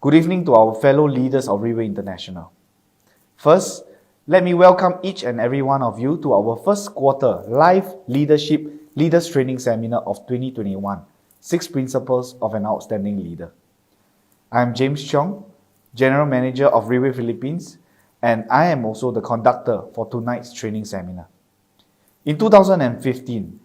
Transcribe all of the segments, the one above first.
Good evening to our fellow leaders of RIWAY International. First, let me welcome each and every one of you to our first quarter live leadership leaders training seminar of 2021, 6 Principles of an Outstanding Leader. I am James Chong, General Manager of RIWAY Philippines, and I am also the conductor for tonight's training seminar. In 2015,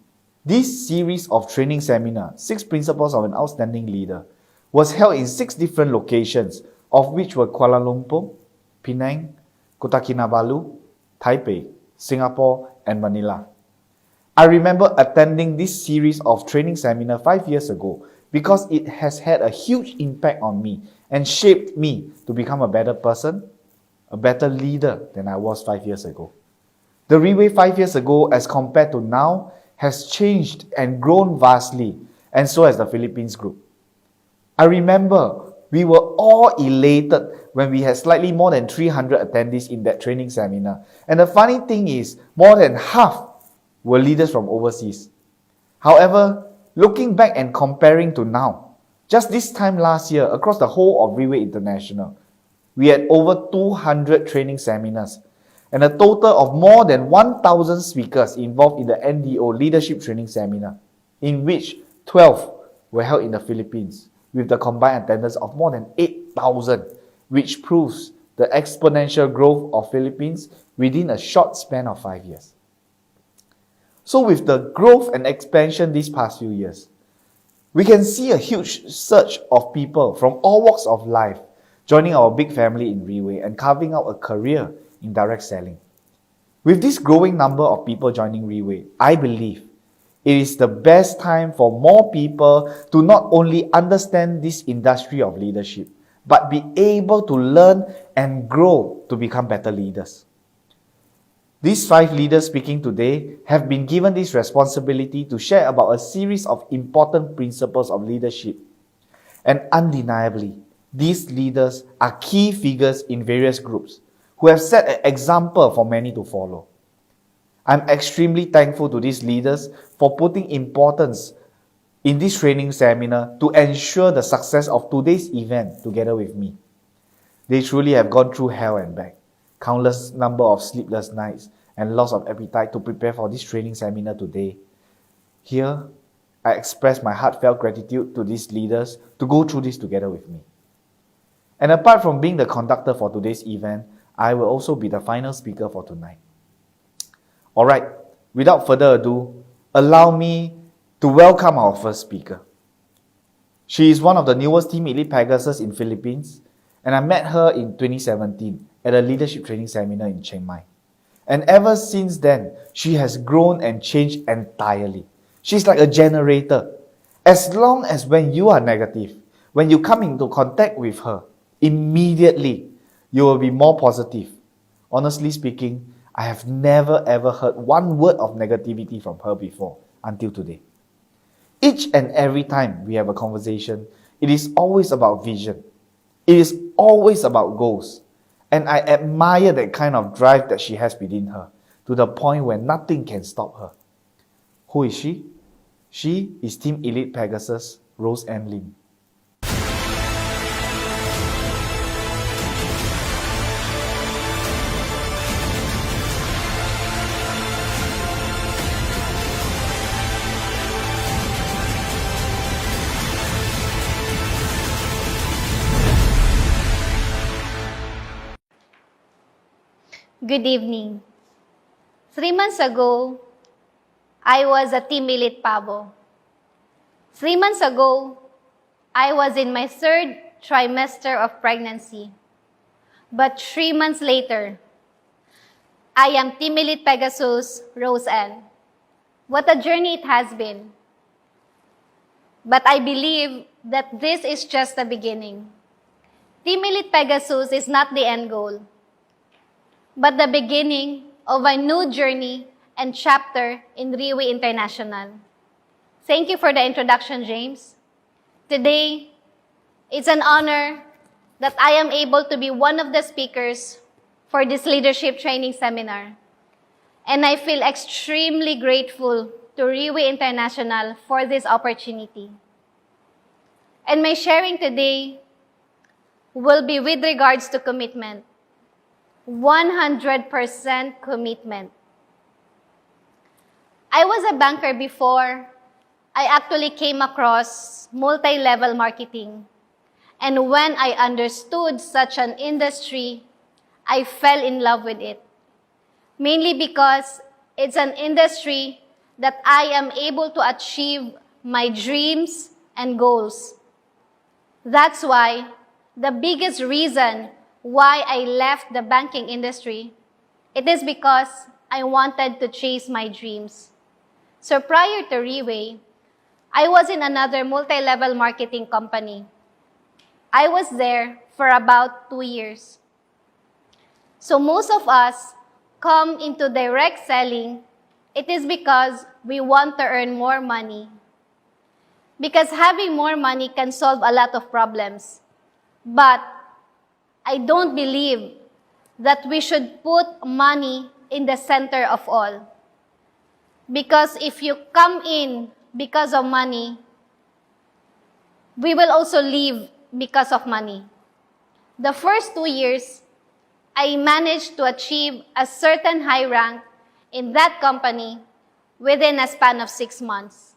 this series of training seminar, 6 Principles of an Outstanding Leader, was held in 6 different locations, of which were Kuala Lumpur, Penang, Kota Kinabalu, Taipei, Singapore, and Manila. I remember attending this series of training seminar 5 years ago because it has had a huge impact on me and shaped me to become a better person, a better leader than I was 5 years ago. The RIWAY 5 years ago as compared to now has changed and grown vastly, and so has the Philippines group. I remember we were all elated when we had slightly more than 300 attendees in that training seminar. And the funny thing is, more than half were leaders from overseas. However, looking back and comparing to now, just this time last year, across the whole of RIWAY International, we had over 200 training seminars and a total of more than 1,000 speakers involved in the NDO Leadership Training Seminar, in which 12 were held in the Philippines, with the combined attendance of more than 8,000, which proves the exponential growth of Philippines within a short span of 5 years. So with the growth and expansion these past few years, we can see a huge surge of people from all walks of life joining our big family in RIWAY and carving out a career in direct selling. With this growing number of people joining RIWAY, I believe it is the best time for more people to not only understand this industry of leadership, but be able to learn and grow to become better leaders. These 5 leaders speaking today have been given this responsibility to share about a series of important principles of leadership. And undeniably, these leaders are key figures in various groups who have set an example for many to follow. I'm extremely thankful to these leaders for putting importance in this training seminar to ensure the success of today's event together with me. They truly have gone through hell and back, countless number of sleepless nights and loss of appetite to prepare for this training seminar today. Here, I express my heartfelt gratitude to these leaders to go through this together with me. And apart from being the conductor for today's event, I will also be the final speaker for tonight. Alright, without further ado, allow me to welcome our first speaker. She is one of the newest Team Elite Pegasus in Philippines, and I met her in 2017 at a leadership training seminar in Chiang Mai. And ever since then, she has grown and changed entirely. She's like a generator. As long as when you are negative, when you come into contact with her, immediately you will be more positive. Honestly speaking, I have never ever heard one word of negativity from her before until today. Each and every time we have a conversation, it is always about vision. It is always about goals. And I admire that kind of drive that she has within her, to the point where nothing can stop her. Who is she? She is Team Elite Pegasus, Rose Ann Lim. Good evening. 3 months ago, I was a Team Elite Pabo. 3 months ago, I was in my 3rd trimester of pregnancy. But 3 months later, I am Team Elite Pegasus, Rose Ann. What a journey it has been. But I believe that this is just the beginning. Team Elite Pegasus is not the end goal, but the beginning of a new journey and chapter in RIWAY International. Thank you for the introduction, James. Today, it's an honor that I am able to be one of the speakers for this leadership training seminar. And I feel extremely grateful to RIWAY International for this opportunity. And my sharing today will be with regards to commitment. 100% commitment. I was a banker before I actually came across multi-level marketing. And when I understood such an industry, I fell in love with it. Mainly because it's an industry that I am able to achieve my dreams and goals. That's why the biggest reason why I left the banking industry, it is because I wanted to chase my dreams. So prior to RIWAY, I was in another multi-level marketing company. I was there for about 2 years. So most of us come into direct selling, it is because we want to earn more money. Because having more money can solve a lot of problems. But I don't believe that we should put money in the center of all. Because if you come in because of money, we will also leave because of money. The first 2 years, I managed to achieve a certain high rank in that company within a span of 6 months.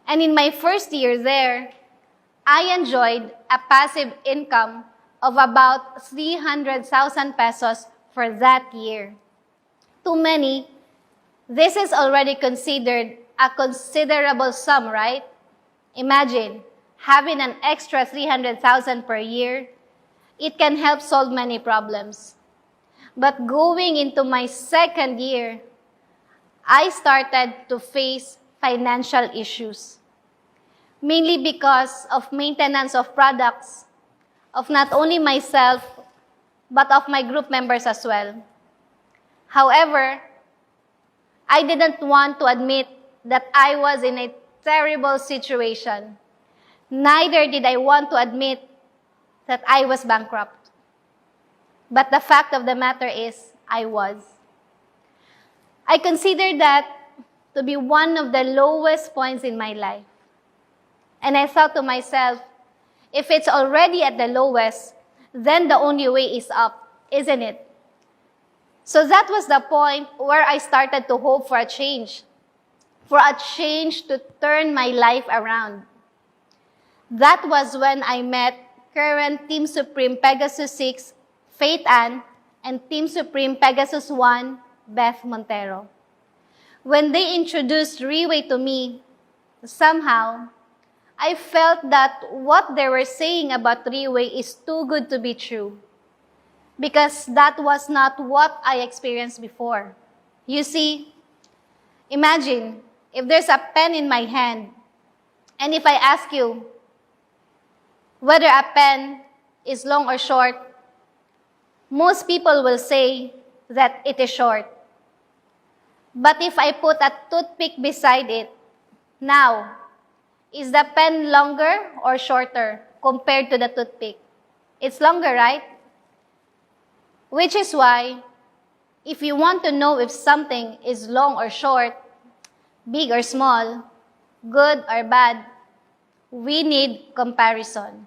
And in my first year there, I enjoyed a passive income of about 300,000 pesos for that year. To many, this is already considered a considerable sum, right? Imagine having an extra 300,000 per year. It can help solve many problems. But going into my second year, I started to face financial issues. Mainly because of maintenance of products, of not only myself, but of my group members as well. However, I didn't want to admit that I was in a terrible situation. Neither did I want to admit that I was bankrupt. But the fact of the matter is, I was. I consider that to be one of the lowest points in my life. And I thought to myself, if it's already at the lowest, then the only way is up, isn't it? So that was the point where I started to hope for a change to turn my life around. That was when I met current Team Supreme Pegasus 6, Faith Ann, and Team Supreme Pegasus 1, Beth Montero. When they introduced RIWAY to me, somehow, I felt that what they were saying about RIWAY is too good to be true. Because that was not what I experienced before. You see, imagine if there's a pen in my hand, and if I ask you whether a pen is long or short, most people will say that it is short. But if I put a toothpick beside it, now, is the pen longer or shorter compared to the toothpick? It's longer, right? Which is why, if you want to know if something is long or short, big or small, good or bad, we need comparison.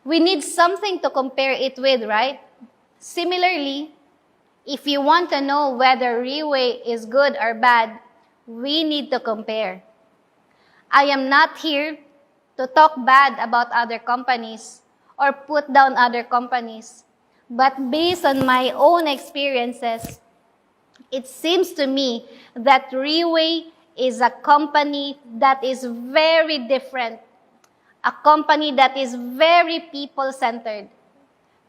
We need something to compare it with, right? Similarly, if you want to know whether RIWAY is good or bad, we need to compare. I am not here to talk bad about other companies or put down other companies. But based on my own experiences, it seems to me that RIWAY is a company that is very different. A company that is very people-centered,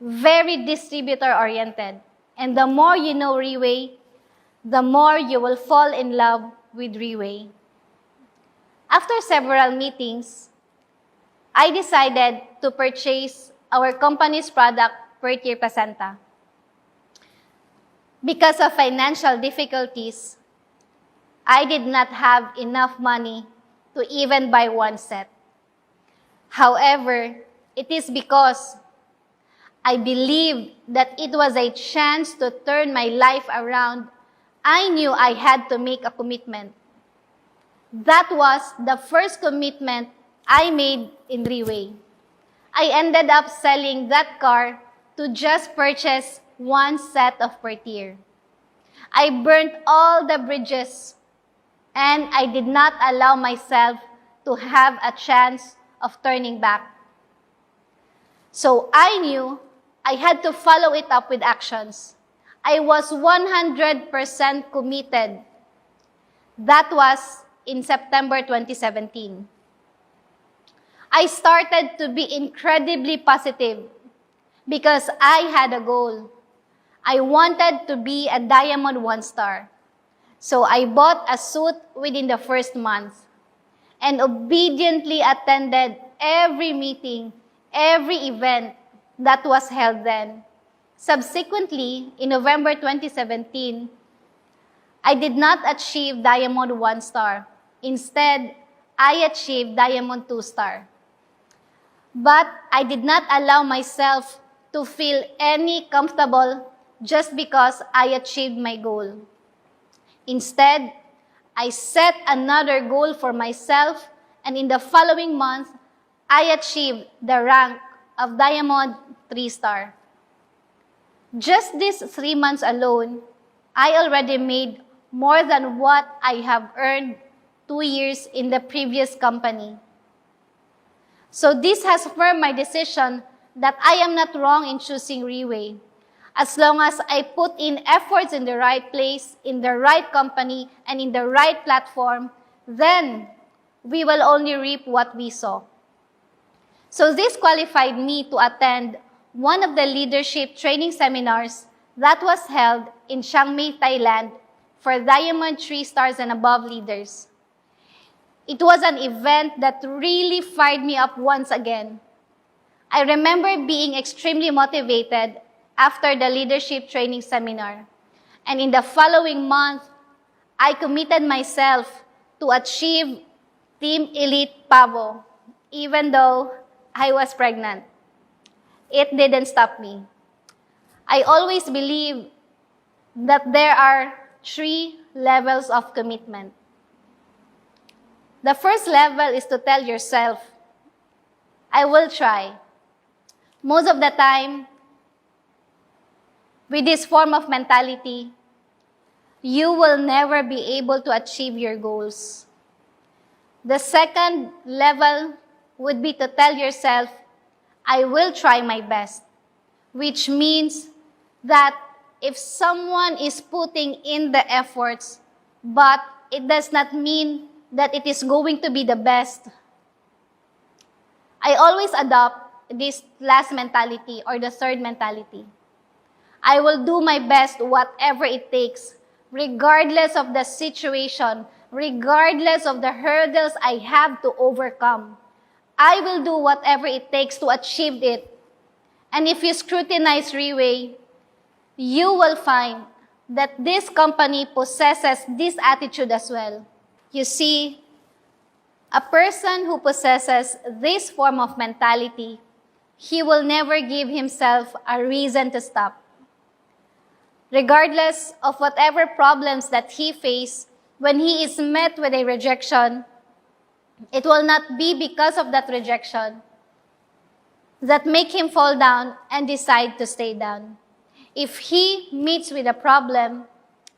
very distributor-oriented. And the more you know RIWAY, the more you will fall in love with RIWAY. After several meetings, I decided to purchase our company's product, Per-Tier Placenta. Because of financial difficulties, I did not have enough money to even buy one set. However, it is because I believed that it was a chance to turn my life around. I knew I had to make a commitment. That was the first commitment I made in RIWAY. I ended up selling that car to just purchase one set of portiere. I burnt all the bridges, and I did not allow myself to have a chance of turning back. So I knew I had to follow it up with actions. I was 100% committed. That was in September 2017. I started to be incredibly positive because I had a goal. I wanted to be a Diamond 1-star. So I bought a suit within the first month and obediently attended every meeting, every event that was held then. Subsequently, in November 2017, I did not achieve Diamond 1-star. Instead, I achieved Diamond 2-star. But I did not allow myself to feel any comfortable just because I achieved my goal. Instead, I set another goal for myself, and in the following month, I achieved the rank of Diamond 3-star. Just these 3 months alone, I already made more than what I have earned 2 years in the previous company. So this has affirmed my decision that I am not wrong in choosing RIWAY. As long as I put in efforts in the right place, in the right company, and in the right platform, then we will only reap what we sow. So this qualified me to attend one of the leadership training seminars that was held in Chiang Mai, Thailand for Diamond 3 stars and above leaders. It was an event that really fired me up once again. I remember being extremely motivated after the leadership training seminar. And in the following month, I committed myself to achieve Team Elite Pavo, even though I was pregnant. It didn't stop me. I always believe that there are 3 levels of commitment. The first level is to tell yourself, I will try. Most of the time, with this form of mentality, you will never be able to achieve your goals. The second level would be to tell yourself, I will try my best, which means that if someone is putting in the efforts, but it does not mean that it is going to be the best. I always adopt this last mentality or the third mentality. I will do my best whatever it takes, regardless of the situation, regardless of the hurdles I have to overcome. I will do whatever it takes to achieve it. And if you scrutinize RIWAY, you will find that this company possesses this attitude as well. You see, a person who possesses this form of mentality, he will never give himself a reason to stop. Regardless of whatever problems that he faces, when he is met with a rejection, it will not be because of that rejection that make him fall down and decide to stay down. If he meets with a problem,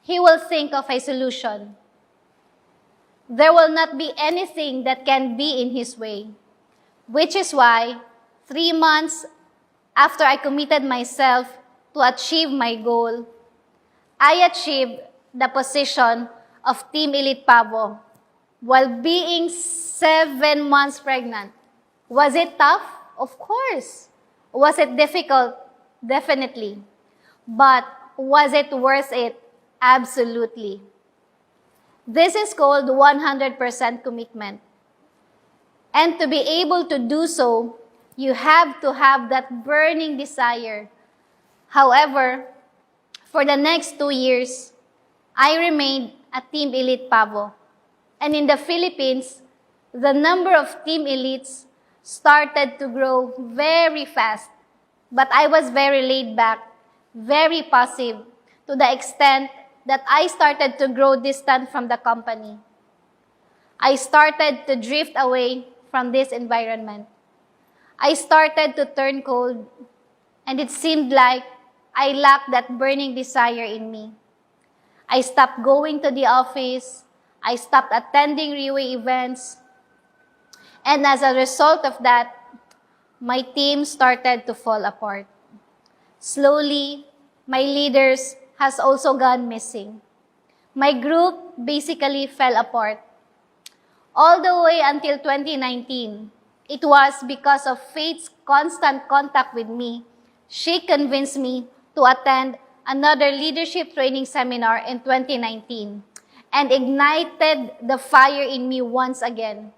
he will think of a solution. There will not be anything that can be in his way, which is why 3 months after I committed myself to achieve my goal, I achieved the position of Team Elite Pavo while being 7 months pregnant. Was it tough? Of course. Was it difficult? Definitely. But was it worth it? Absolutely. This is called 100% commitment. And to be able to do so, you have to have that burning desire. However, for the next 2 years, I remained at Team Elite Pavo. And in the Philippines, the number of Team Elites started to grow very fast. But I was very laid back, very passive, to the extent that I started to grow distant from the company. I started to drift away from this environment. I started to turn cold, and it seemed like I lacked that burning desire in me. I stopped going to the office. I stopped attending RIWAY events. And as a result of that, my team started to fall apart. Slowly, my leaders has also gone missing. My group basically fell apart. All the way until 2019, it was because of Faith's constant contact with me. She convinced me to attend another leadership training seminar in 2019 and ignited the fire in me once again.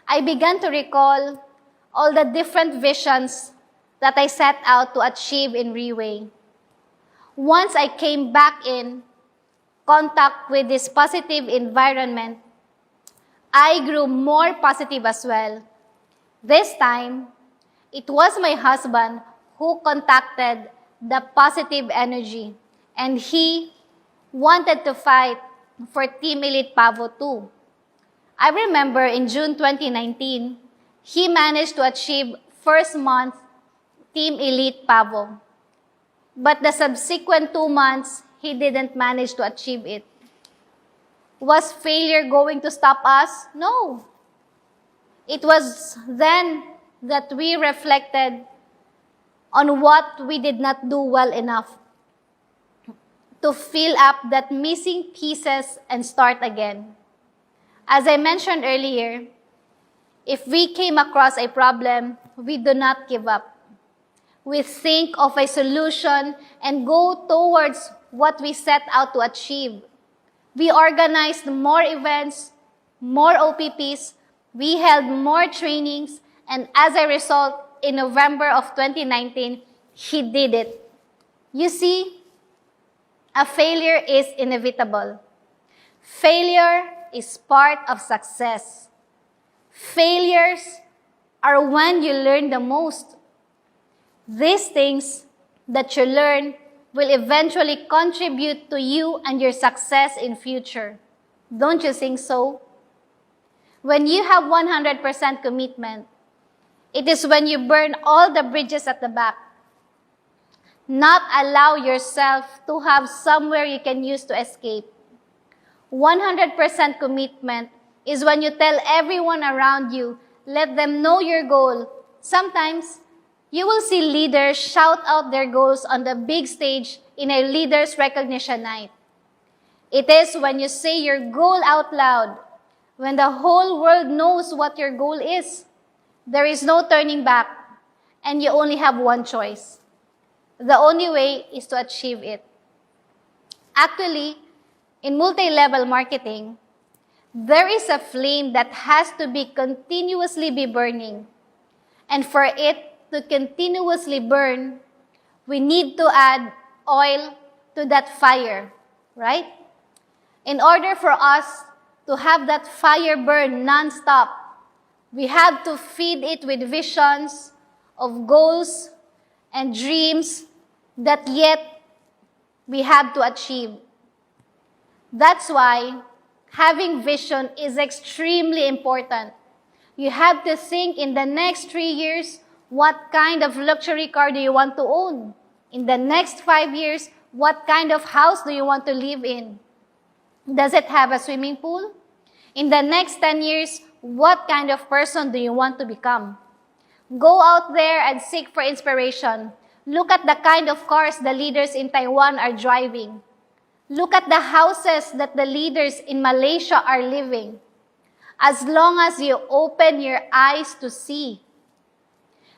I began to recall all the different visions that I set out to achieve in RIWAY. Once I came back in contact with this positive environment, I grew more positive as well. This time, it was my husband who contacted the positive energy, and he wanted to fight for Team Elite Pavo too. I remember in June 2019, he managed to achieve first month Team Elite Pavo. But the subsequent 2 months, he didn't manage to achieve it. Was failure going to stop us? No. It was then that we reflected on what we did not do well enough to fill up that missing pieces and start again. As I mentioned earlier, if we came across a problem, we do not give up. We think of a solution and go towards what we set out to achieve. We organized more events, more OPPs, we held more trainings, and as a result, in November of 2019, he did it. You see, a failure is inevitable. Failure is part of success. Failures are when you learn the most. These things that you learn will eventually contribute to you and your success in future. Don't you think so? When you have 100% commitment, it is when you burn all the bridges at the back. Not allow yourself to have somewhere you can use to escape. 100% commitment is when you tell everyone around you, let them know your goal. Sometimes, you will see leaders shout out their goals on the big stage in a leaders recognition night. It is when you say your goal out loud, when the whole world knows what your goal is. There is no turning back, and you only have one choice. The only way is to achieve it. Actually, in multi-level marketing, there is a flame that has to be continuously be burning. And for it to continuously burn, we need to add oil to that fire, right? In order for us to have that fire burn non-stop, we have to feed it with visions of goals and dreams that yet we have to achieve. That's why having vision is extremely important. You have to think in the next 3 years, what kind of luxury car do you want to own? In the next 5 years, what kind of house do you want to live in? Does it have a swimming pool? In the next 10 years, what kind of person do you want to become? Go out there and seek for inspiration. Look at the kind of cars the leaders in Taiwan are driving. Look at the houses that the leaders in Malaysia are living. As long as you open your eyes to see,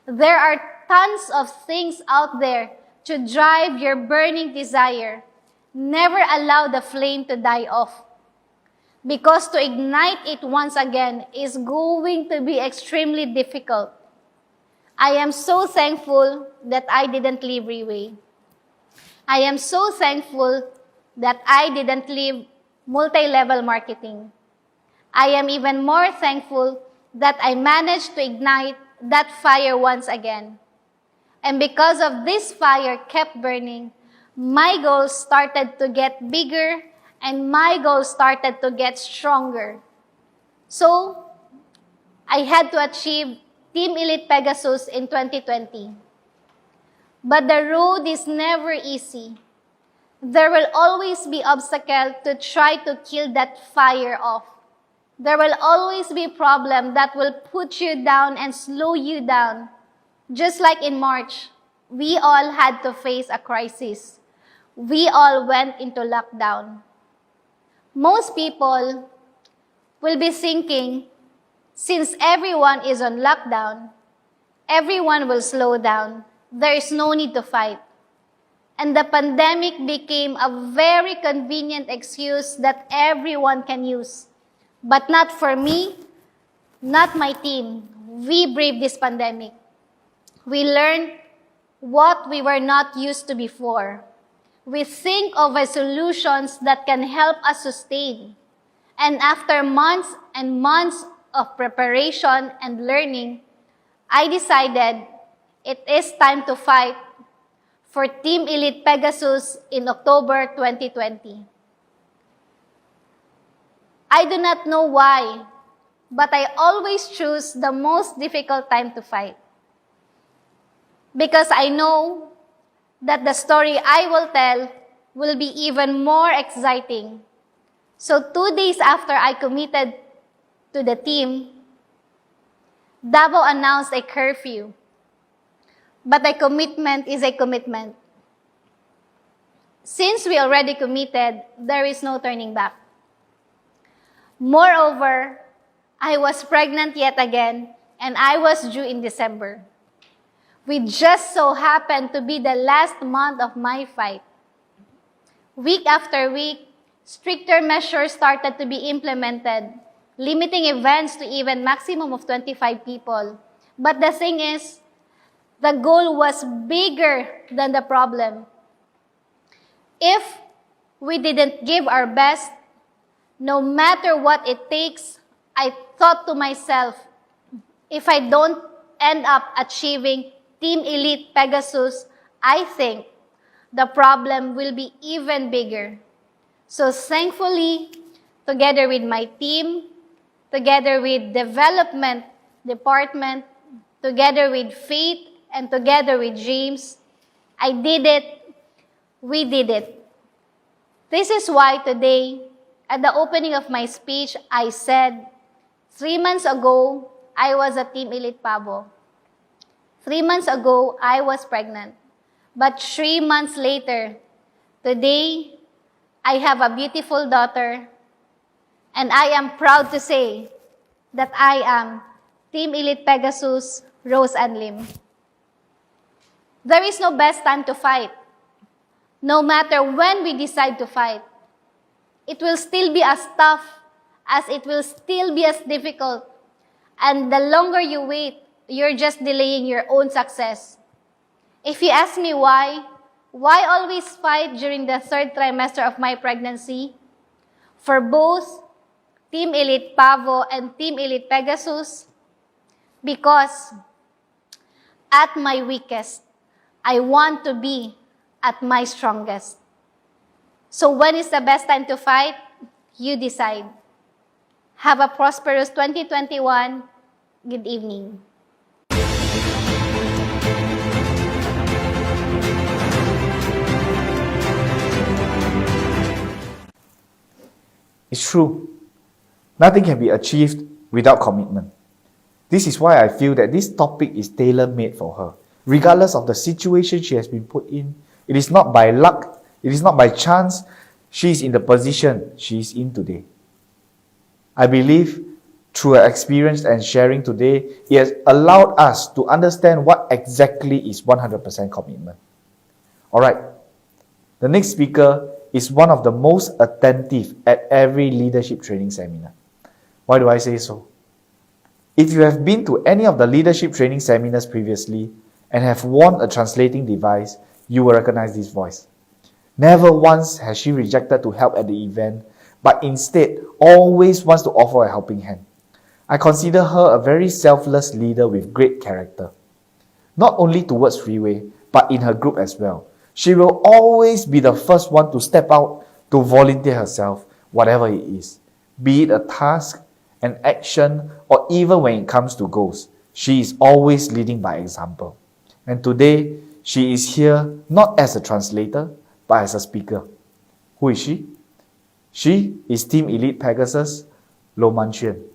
there are tons of things out there to drive your burning desire. Never allow the flame to die off. Because to ignite it once again is going to be extremely difficult. I am so thankful that I didn't leave RIWAY. I am so thankful that I didn't leave multi-level marketing. I am even more thankful that I managed to ignite that fire once again. And because of this fire kept burning, my goals started to get bigger and my goals started to get stronger. So, I had to achieve Team Elite Pegasus in 2020. But the road is never easy. There will always be obstacles to try to kill that fire off. There will always be problems that will put you down and slow you down. Just like in March, we all had to face a crisis. We all went into lockdown. Most people will be thinking, since everyone is on lockdown, everyone will slow down. There is no need to fight. And the pandemic became a very convenient excuse that everyone can use. But not for me, not my team. We braved this pandemic. We learned what we were not used to before. We think of solutions that can help us sustain. And after months and months of preparation and learning, I decided it is time to fight for Team Elite Pegasus in October 2020. I do not know why, but I always choose the most difficult time to fight. Because I know that the story I will tell will be even more exciting. So 2 days after I committed to the team, Davao announced a curfew. But a commitment is a commitment. Since we already committed, there is no turning back. Moreover, I was pregnant yet again, and I was due in December. We just so happened to be the last month of my fight. Week after week, stricter measures started to be implemented, limiting events to even maximum of 25 people. But the thing is, the goal was bigger than the problem. If we didn't give our best, no matter what it takes, I thought to myself, if I don't end up achieving Team Elite Pegasus, I think the problem will be even bigger. So thankfully, together with my team, together with development department, together with Faith, and together with James, I did it. We did it. This is why today, at the opening of my speech, I said, 3 months ago, I was a Team Elite Pavo. 3 months ago, I was pregnant. But 3 months later, today, I have a beautiful daughter, and I am proud to say that I am Team Elite Pegasus, Rose and Lim. There is no best time to fight. No matter when we decide to fight, it will still be as tough, as it will still be as difficult. And the longer you wait, you're just delaying your own success. If you ask me why always fight during the 3rd trimester of my pregnancy? For both Team Elite Pavo and Team Elite Pegasus, because at my weakest, I want to be at my strongest. So when is the best time to fight? You decide. Have a prosperous 2021. Good evening. It's true. Nothing can be achieved without commitment. This is why I feel that this topic is tailor-made for her. Regardless of the situation she has been put in, it is not by luck, it is not by chance she is in the position she is in today. I believe through her experience and sharing today, it has allowed us to understand what exactly is 100% commitment. Alright, the next speaker is one of the most attentive at every leadership training seminar. Why do I say so? If you have been to any of the leadership training seminars previously and have worn a translating device, you will recognize this voice. Never once has she rejected to help at the event, but instead always wants to offer a helping hand. I consider her a very selfless leader with great character. Not only towards RIWAY, but in her group as well. She will always be the first one to step out to volunteer herself, whatever it is. Be it a task, an action, or even when it comes to goals. She is always leading by example. And today, she is here not as a translator, but as a speaker. Who is she? She is Team Elite Pegasus, Lo Man Chuan.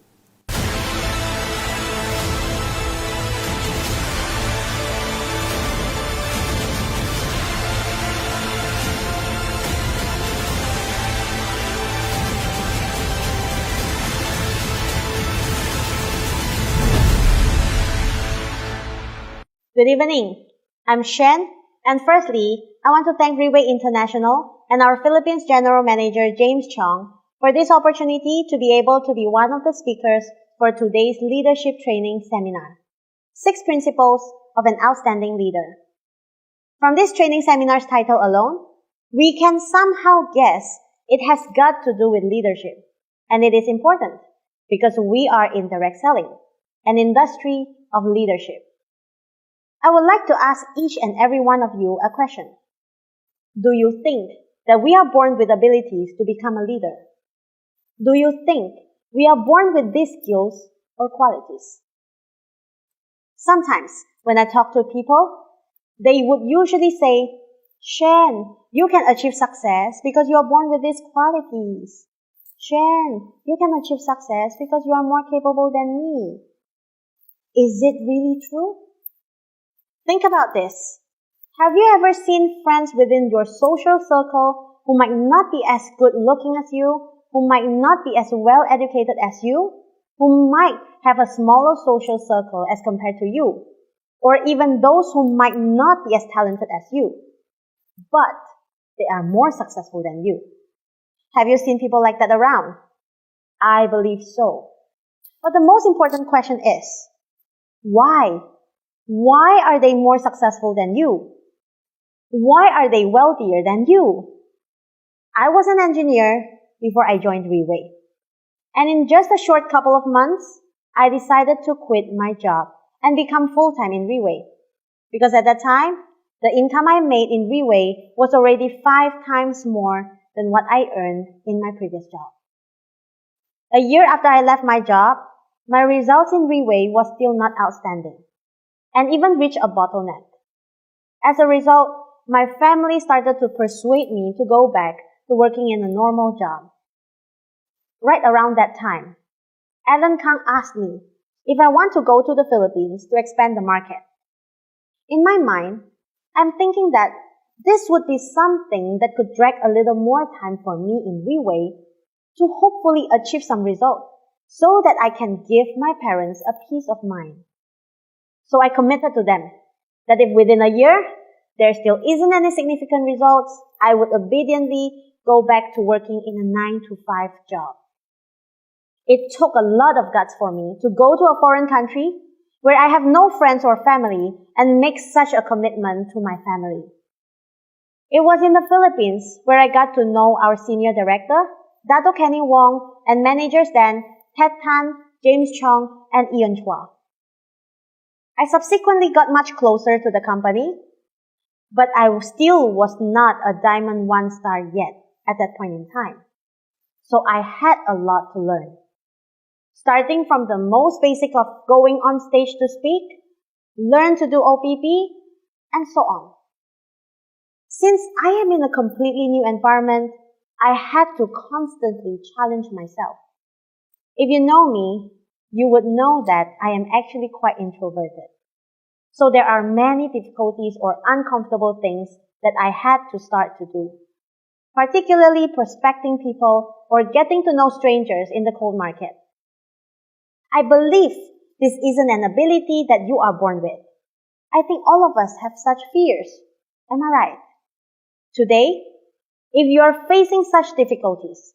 Good evening. I'm Shen, and firstly, I want to thank RIWAY International and our Philippines General Manager James Chong for this opportunity to be able to be one of the speakers for today's leadership training seminar, 6 Principles of an Outstanding Leader. From this training seminar's title alone, we can somehow guess it has got to do with leadership, and it is important because we are in direct selling, an industry of leadership. I would like to ask each and every one of you a question. Do you think that we are born with abilities to become a leader? Do you think we are born with these skills or qualities? Sometimes when I talk to people, they would usually say, Shen, you can achieve success because you are born with these qualities. Shen, you can achieve success because you are more capable than me. Is it really true? Think about this. Have you ever seen friends within your social circle who might not be as good looking as you, who might not be as well educated as you, who might have a smaller social circle as compared to you, or even those who might not be as talented as you, but they are more successful than you? Have you seen people like that around? I believe so. But the most important question is, why? Why are they more successful than you? Why are they wealthier than you? I was an engineer before I joined RIWAY. And in just a short couple of months, I decided to quit my job and become full-time in RIWAY. Because at that time, the income I made in RIWAY was already 5 times more than what I earned in my previous job. A year after I left my job, my results in RIWAY was still not outstanding, and even reached a bottleneck. As a result, my family started to persuade me to go back to working in a normal job. Right around that time, Alan Kang asked me if I want to go to the Philippines to expand the market. In my mind, I'm thinking that this would be something that could drag a little more time for me in RIWAY to hopefully achieve some result so that I can give my parents a peace of mind. So I committed to them that if within a year there still isn't any significant results, I would obediently go back to working in a 9-to-5 job. It took a lot of guts for me to go to a foreign country where I have no friends or family and make such a commitment to my family. It was in the Philippines where I got to know our senior director, Dato Kenny Wong, and managers then Ted Tan, James Chong, and Ian Chua. I subsequently got much closer to the company, but I still was not a Diamond 1-star yet at that point in time. So I had a lot to learn. Starting from the most basic of going on stage to speak, learn to do OPP, and so on. Since I am in a completely new environment, I had to constantly challenge myself. If you know me, you would know that I am actually quite introverted. So there are many difficulties or uncomfortable things that I had to start to do, particularly prospecting people or getting to know strangers in the cold market. I believe this isn't an ability that you are born with. I think all of us have such fears. Am I right? Today, if you are facing such difficulties,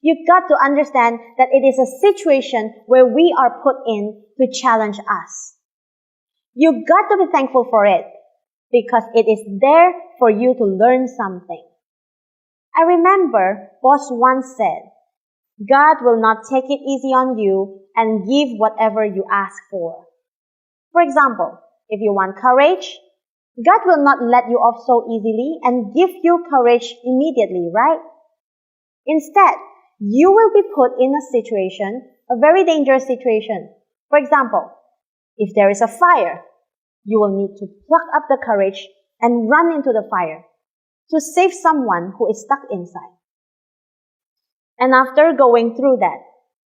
you've got to understand that it is a situation where we are put in to challenge us. You've got to be thankful for it because it is there for you to learn something. I remember boss once said, God will not take it easy on you and give whatever you ask for. For example, if you want courage, God will not let you off so easily and give you courage immediately, right? Instead, you will be put in a situation, a very dangerous situation. For example, If there is a fire, you will need to pluck up the courage and run into the fire to save someone who is stuck inside. And after going through that,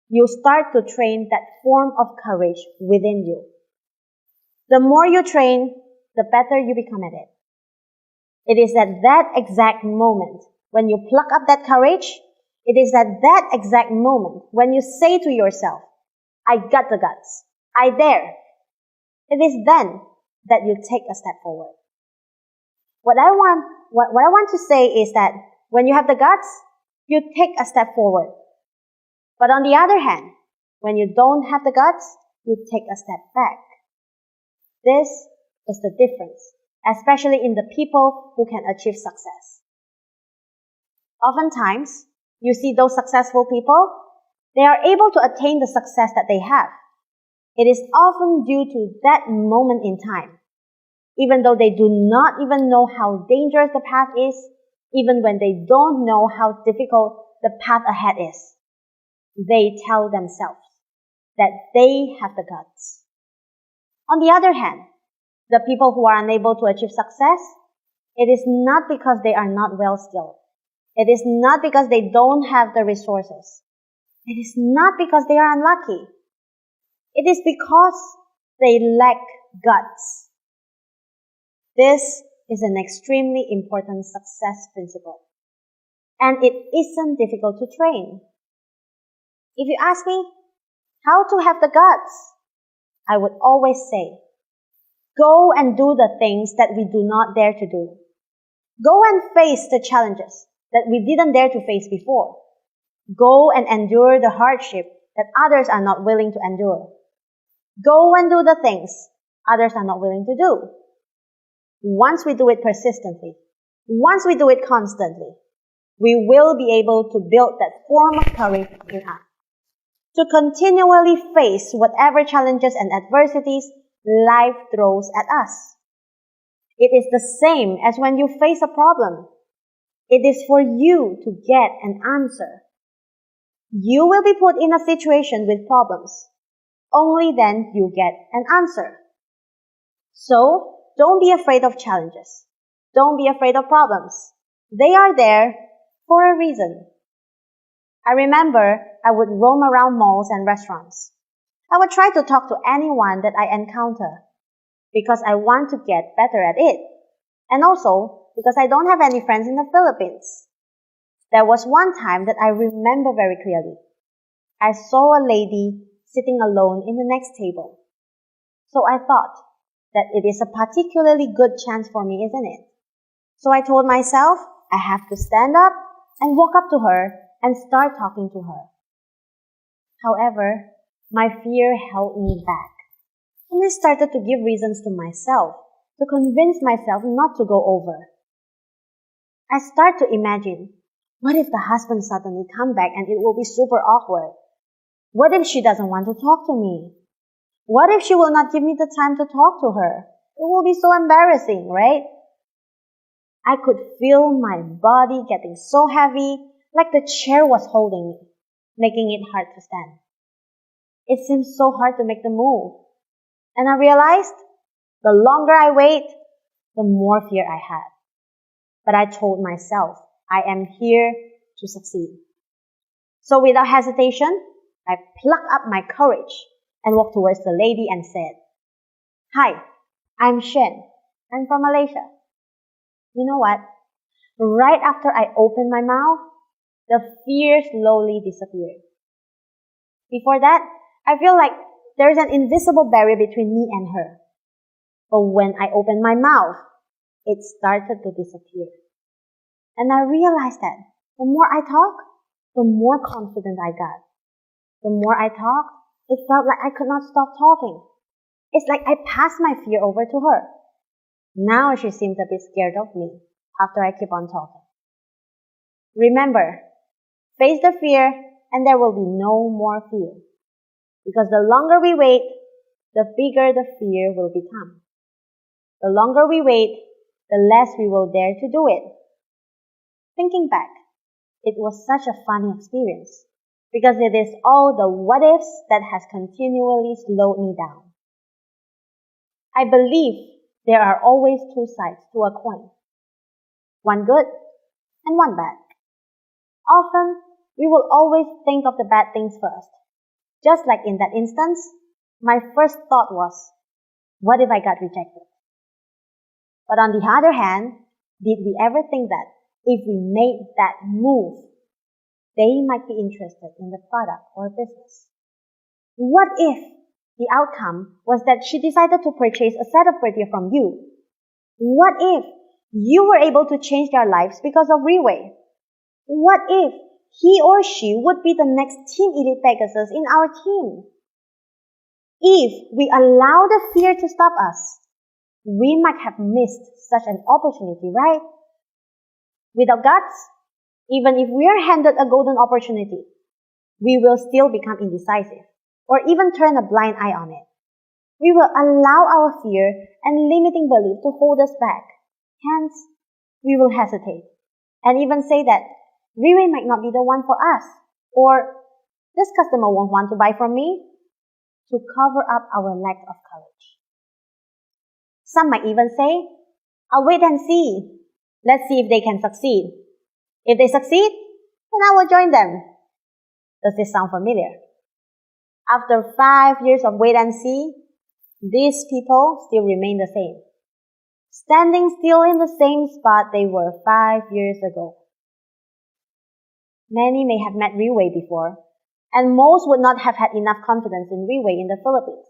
you start to train that form of courage within you. The more you train, the better you become at it. It is at that exact moment when you pluck up that courage, it is at that exact moment when you say to yourself, I got the guts. I dare. It is then that you take a step forward. What I want to say is that when you have the guts, you take a step forward. But on the other hand, when you don't have the guts, you take a step back. This is the difference, especially in the people who can achieve success. Oftentimes, you see those successful people, they are able to attain the success that they have. It is often due to that moment in time. Even though they do not even know how dangerous the path is, even when they don't know how difficult the path ahead is, they tell themselves that they have the guts. On the other hand, the people who are unable to achieve success, it is not because they are not well skilled. It is not because they don't have the resources. It is not because they are unlucky. It is because they lack guts. This is an extremely important success principle. And it isn't difficult to train. If you ask me how to have the guts, I would always say, go and do the things that we do not dare to do. Go and face the challenges that we didn't dare to face before. Go and endure the hardship that others are not willing to endure. Go and do the things others are not willing to do. Once we do it persistently, once we do it constantly, we will be able to build that form of courage in us to continually face whatever challenges and adversities life throws at us. It is the same as when you face a problem. It is for you to get an answer. You will be put in a situation with problems. Only then you get an answer. So, don't be afraid of challenges. Don't be afraid of problems. They are there for a reason. I remember I would roam around malls and restaurants. I would try to talk to anyone that I encounter because I want to get better at it. And also because I don't have any friends in the Philippines. There was one time that I remember very clearly. I saw a lady sitting alone in the next table. So I thought that it is a particularly good chance for me, isn't it? So I told myself I have to stand up and walk up to her and start talking to her. However, my fear held me back. And I started to give reasons to myself to convince myself not to go over. I start to imagine, what if the husband suddenly come back and it will be super awkward? What if she doesn't want to talk to me? What if she will not give me the time to talk to her? It will be so embarrassing, right? I could feel my body getting so heavy, like the chair was holding me, making it hard to stand. It seemed so hard to make the move. And I realized, the longer I wait, the more fear I had. But I told myself, I am here to succeed. So without hesitation, I plucked up my courage and walked towards the lady and said, Hi, I'm Shen. I'm from Malaysia. You know what? Right after I opened my mouth, the fear slowly disappeared. Before that, I feel like there is an invisible barrier between me and her. But when I opened my mouth, it started to disappear. And I realized that the more I talk, the more confident I got. The more I talked, it felt like I could not stop talking. It's like I passed my fear over to her. Now she seemed a bit scared of me after I keep on talking. Remember, face the fear and there will be no more fear. Because the longer we wait, the bigger the fear will become. The longer we wait, the less we will dare to do it. Thinking back, it was such a funny experience because it is all the what ifs that has continually slowed me down. I believe there are always two sides to a coin. One good and one bad. Often, we will always think of the bad things first. Just like in that instance, my first thought was, what if I got rejected? But on the other hand, did we ever think that if we made that move, they might be interested in the product or business? What if the outcome was that she decided to purchase a set of footwear from you? What if you were able to change their lives because of RIWAY? What if he or she would be the next Team Elite Pegasus in our team? If we allow the fear to stop us, we might have missed such an opportunity, right? Without guts, even if we are handed a golden opportunity, we will still become indecisive or even turn a blind eye on it. We will allow our fear and limiting belief to hold us back. Hence, we will hesitate and even say that RIWAY might not be the one for us, or this customer won't want to buy from me, to cover up our lack of courage. Some might even say, I'll wait and see. Let's see if they can succeed. If they succeed, then I will join them. Does this sound familiar? After 5 years of wait and see, these people still remain the same, standing still in the same spot they were 5 years ago. Many may have met RIWAY before, and most would not have had enough confidence in RIWAY in the Philippines,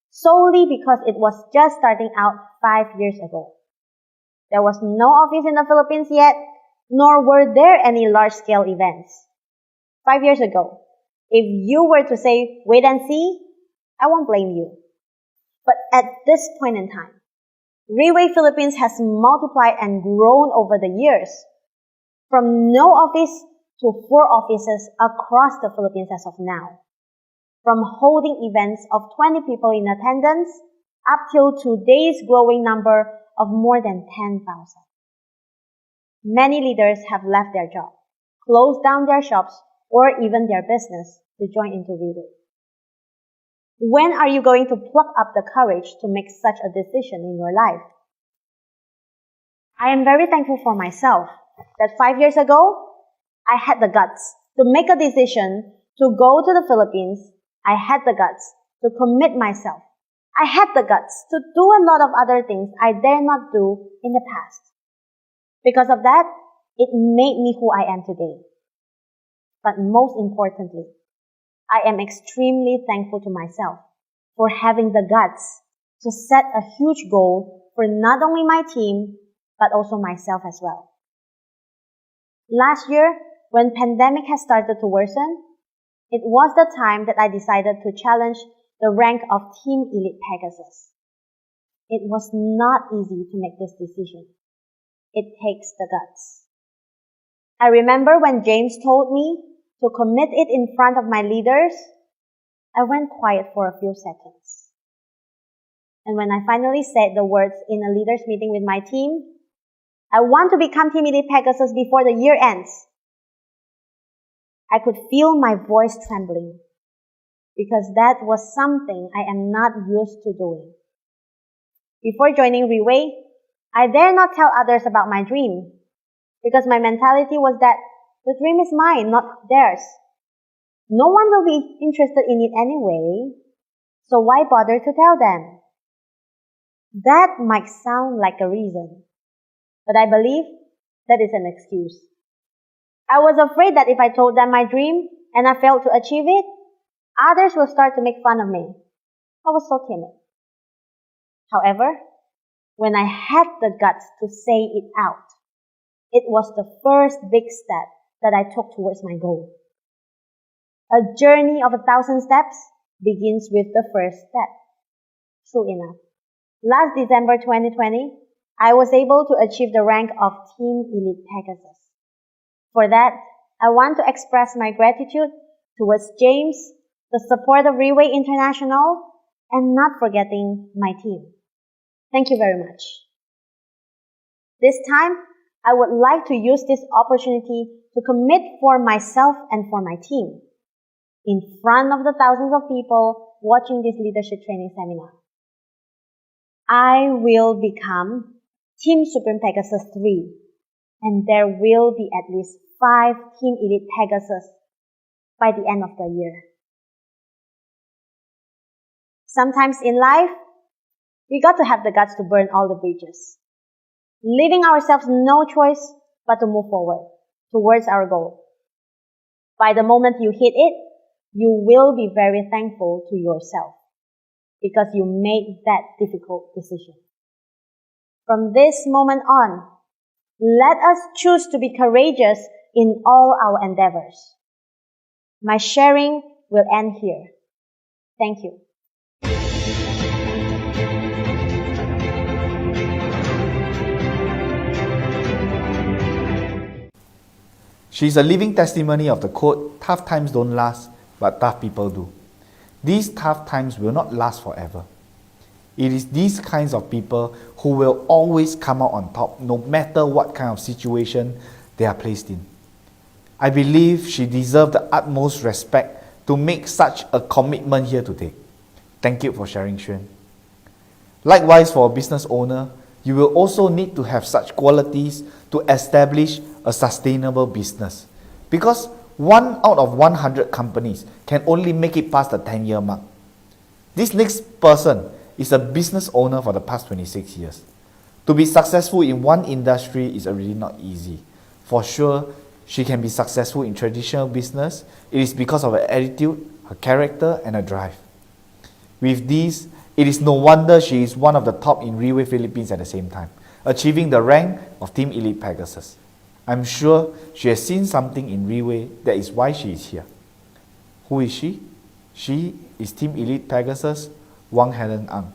solely because it was just starting out 5 years ago. There was no office in the Philippines yet, nor were there any large-scale events. 5 years ago, if you were to say, wait and see, I won't blame you. But at this point in time, RIWAY Philippines has multiplied and grown over the years, from no office to 4 offices across the Philippines as of now. From holding events of 20 people in attendance up till today's growing number of more than 10,000. Many leaders have left their job, closed down their shops, or even their business to join into RIWAY. When are you going to pluck up the courage to make such a decision in your life? I am very thankful for myself that 5 years ago, I had the guts to make a decision to go to the Philippines. I had the guts to commit myself. I had the guts to do a lot of other things I dare not do in the past. Because of that, it made me who I am today. But most importantly, I am extremely thankful to myself for having the guts to set a huge goal for not only my team, but also myself as well. Last year, when pandemic has started to worsen, it was the time that I decided to challenge the rank of Team Elite Pegasus. It was not easy to make this decision. It takes the guts. I remember when James told me to commit it in front of my leaders, I went quiet for a few seconds. And when I finally said the words in a leaders meeting with my team, I want to become Team Elite Pegasus before the year ends, I could feel my voice trembling because that was something I am not used to doing. Before joining RIWAY, I dare not tell others about my dream because my mentality was that the dream is mine, not theirs. No one will be interested in it anyway, so why bother to tell them? That might sound like a reason, but I believe that is an excuse. I was afraid that if I told them my dream and I failed to achieve it, others will start to make fun of me. I was so timid. However, when I had the guts to say it out, it was the first big step that I took towards my goal. A journey of 1,000 steps begins with the first step. True enough. Last December 2020, I was able to achieve the rank of Team Elite Pegasus. For that, I want to express my gratitude towards James, the support of RIWAY International, and not forgetting my team. Thank you very much. This time, I would like to use this opportunity to commit for myself and for my team in front of the thousands of people watching this leadership training seminar. I will become Team Supreme Pegasus 3, and there will be at least 5 Team Elite Pegasus by the end of the year. Sometimes in life, we got to have the guts to burn all the bridges, leaving ourselves no choice but to move forward towards our goal. By the moment you hit it, you will be very thankful to yourself because you made that difficult decision. From this moment on, let us choose to be courageous in all our endeavors. My sharing will end here. Thank you. She is a living testimony of the quote, "Tough times don't last, but tough people do." These tough times will not last forever. It is these kinds of people who will always come out on top, no matter what kind of situation they are placed in. I believe she deserves the utmost respect to make such a commitment here today. Thank you for sharing, Xuan. Likewise, for a business owner, you will also need to have such qualities to establish a sustainable business. Because 1 out of 100 companies can only make it past the 10-year mark. This next person is a business owner for the past 26 years. To be successful in one industry is already not easy. For sure, she can be successful in traditional business. It is because of her attitude, her character, and her drive. With these, it is no wonder she is one of the top in RIWAY Philippines at the same time, achieving the rank of Team Elite Pegasus. I'm sure she has seen something in RIWAY that is why she is here. Who is she? She is Team Elite Pegasus, Wang Helen Ang.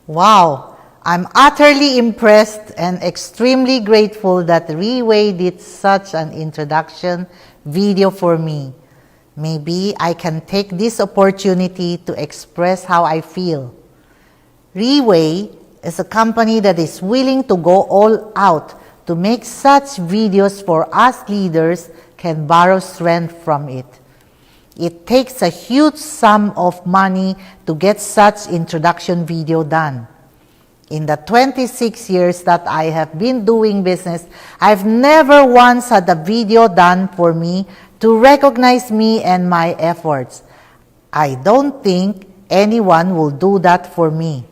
Wow, I'm utterly impressed and extremely grateful that RIWAY did such an introduction video for me. Maybe I can take this opportunity to express how I feel. RIWAY is a company that is willing to go all out to make such videos for us leaders can borrow strength from it. It takes a huge sum of money to get such introduction video done. In the 26 years that I have been doing business, I've never once had a video done for me to recognize me and my efforts. I don't think anyone will do that for me.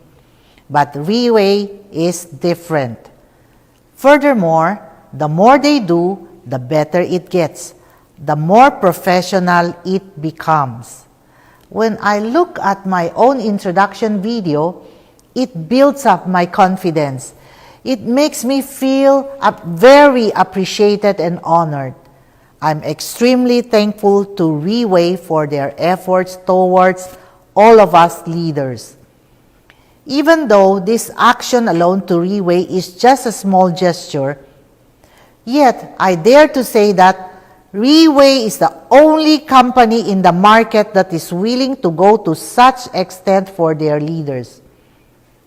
But RIWAY is different. Furthermore, the more they do, the better it gets. The more professional it becomes. When I look at my own introduction video, it builds up my confidence. It makes me feel very appreciated and honored. I'm extremely thankful to RIWAY for their efforts towards all of us leaders. Even though this action alone to RIWAY is just a small gesture, yet I dare to say that RIWAY is the only company in the market that is willing to go to such extent for their leaders.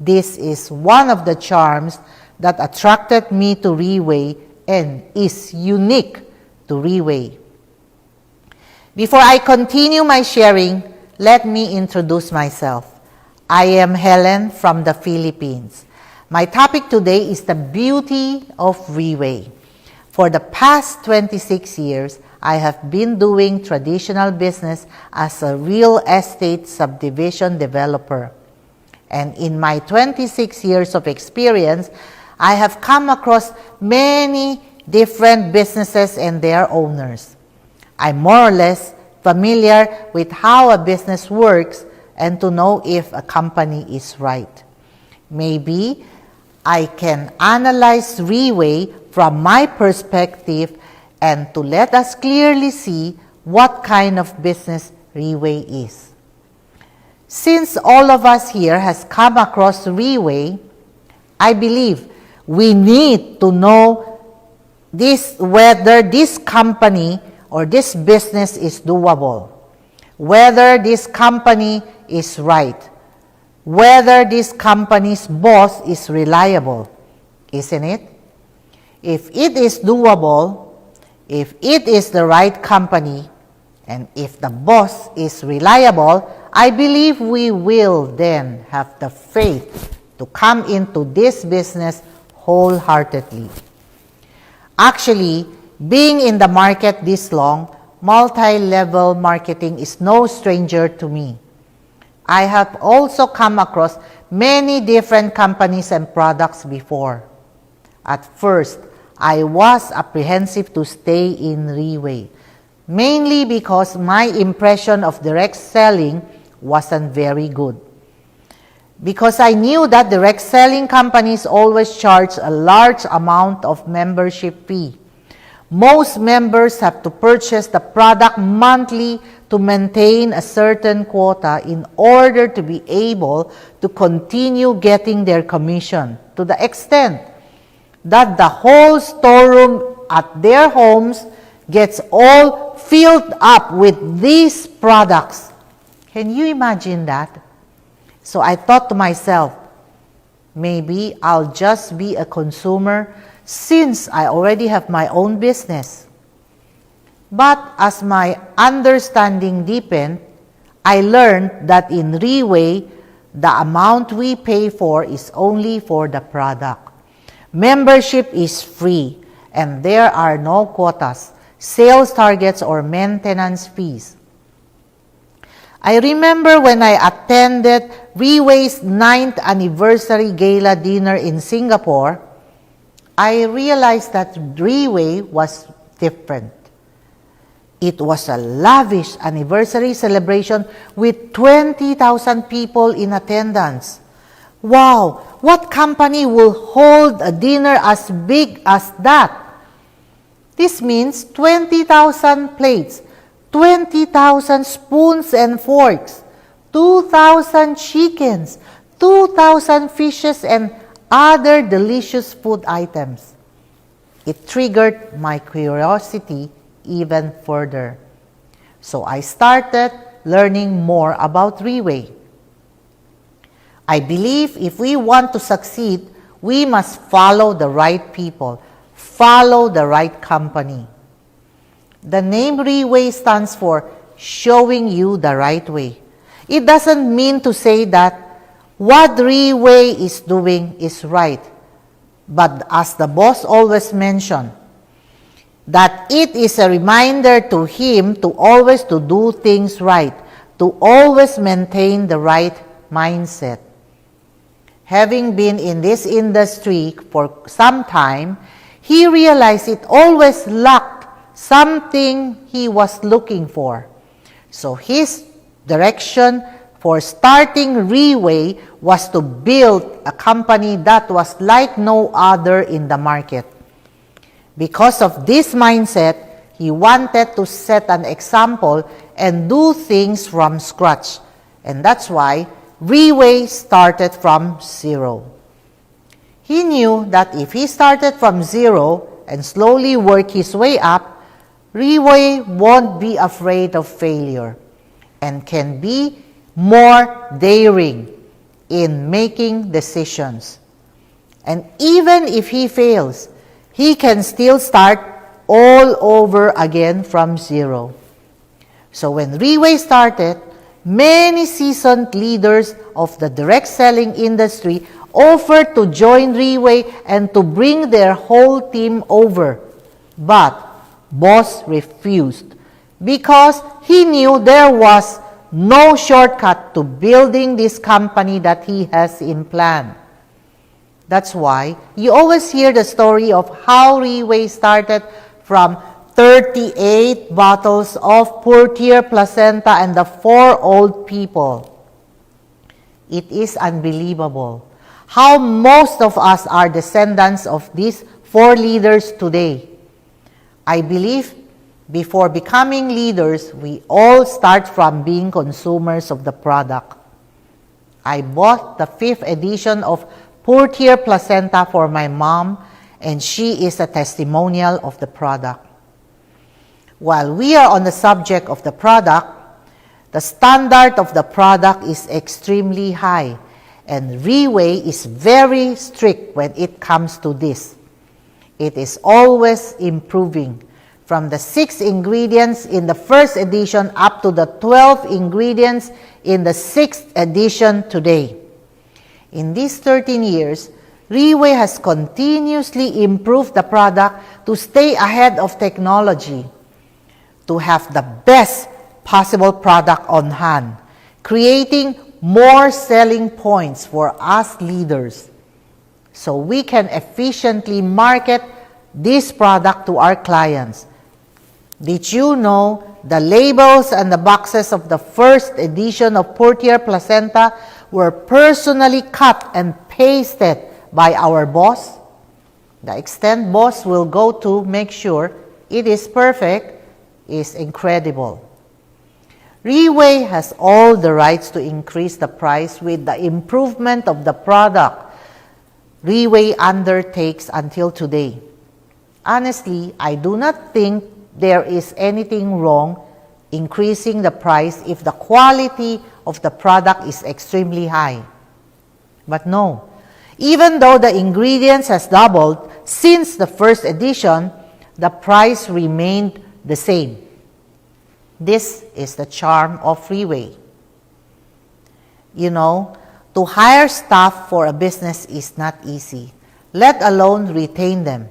This is one of the charms that attracted me to RIWAY and is unique to RIWAY. Before I continue my sharing, let me introduce myself. I am Helen from the Philippines. My topic today is the beauty of RIWAY. For the past 26 years, I have been doing traditional business as a real estate subdivision developer. And in my 26 years of experience, I have come across many different businesses and their owners. I'm more or less familiar with how a business works and to know if a company is right. Maybe I can analyze RIWAY from my perspective and to let us clearly see what kind of business RIWAY is. Since all of us here has come across RIWAY, I believe we need to know whether this company or this business is doable. whether this company is right, whether this company's boss is reliable, isn't it? If it is doable, if it is the right company, and if the boss is reliable, I believe we will then have the faith to come into this business wholeheartedly. Actually, being in the market this long, multi-level marketing is no stranger to me. I have also come across many different companies and products before. At first, I was apprehensive to stay in RIWAY, mainly because my impression of direct selling wasn't very good. Because I knew that direct selling companies always charge a large amount of membership fee. Most members have to purchase the product monthly to maintain a certain quota in order to be able to continue getting their commission, to the extent that the whole storeroom at their homes gets all filled up with these products. Can you imagine that? So I thought to myself, maybe I'll just be a consumer since I already have my own business. But as my understanding deepened, I learned that in RIWAY, the amount we pay for is only for the product. Membership is free, and there are no quotas, sales targets, or maintenance fees. I remember when I attended RIWAY's 9th anniversary gala dinner in Singapore, I realized that RIWAY was different. It was a lavish anniversary celebration with 20,000 people in attendance. Wow, what company will hold a dinner as big as that? This means 20,000 plates, 20,000 spoons and forks, 2,000 chickens, 2,000 fishes, and other delicious food items. It triggered my curiosity even further. So I started learning more about RIWAY. I believe if we want to succeed, we must follow the right people, follow the right company. The name RIWAY stands for showing you the right way. It doesn't mean to say that what RIWAY is doing is right, but as the boss always mentioned, that it is a reminder to him to always to do things right, to always maintain the right mindset. Having been in this industry for some time, he realized it always lacked something he was looking for. So his direction for starting RIWAY was to build a company that was like no other in the market. Because of this mindset, he wanted to set an example and do things from scratch. And that's why RIWAY started from zero. He knew that if he started from zero and slowly worked his way up, RIWAY won't be afraid of failure and can be more daring in making decisions. And even if he fails, he can still start all over again from zero. So when RIWAY started, many seasoned leaders of the direct selling industry offered to join RIWAY and to bring their whole team over. But boss refused because he knew there was no shortcut to building this company that he has in plan. That's why you always hear the story of how RIWAY started from 38 bottles of Portier placenta and the 4 old people. It is unbelievable how most of us are descendants of these 4 leaders today. I believe before becoming leaders, we all start from being consumers of the product. I bought the 5th edition of Portier placenta for my mom, and she is a testimonial of the product. While we are on the subject of the product The standard of the product is extremely high, and RIWAY is very strict when it comes to this. It is always improving, from the 6 ingredients in the first edition up to the 12 ingredients in the 6th edition today. In these 13 years, RIWAY has continuously improved the product to stay ahead of technology, to have the best possible product on hand, creating more selling points for us leaders, so we can efficiently market this product to our clients. Did you know the labels and the boxes of the first edition of Portier Placenta were personally cut and pasted by our boss? The extent boss will go to make sure it is perfect is incredible. RIWAY has all the rights to increase the price with the improvement of the product RIWAY undertakes until today. Honestly, I do not think there is anything wrong increasing the price if the quality of the product is extremely high. But no, even though the ingredients has doubled since the first edition, the price remained the same. This is the charm of RIWAY. You know, to hire staff for a business is not easy, let alone retain them.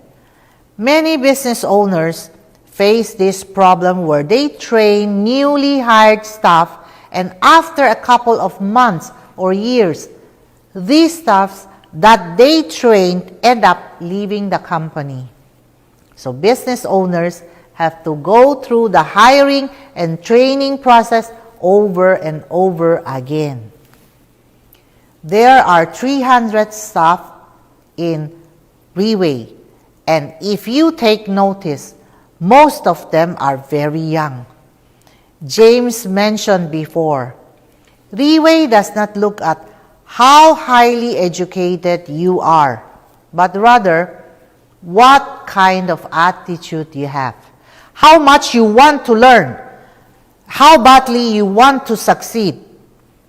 Many business owners face this problem where they train newly hired staff, and after a couple of months or years, these staffs that they trained end up leaving the company. So business owners have to go through the hiring and training process over and over again. There are 300 staff in RIWAY, and if you take notice, most of them are very young. James mentioned before, RIWAY does not look at how highly educated you are, but rather what kind of attitude you have, how much you want to learn, how badly you want to succeed.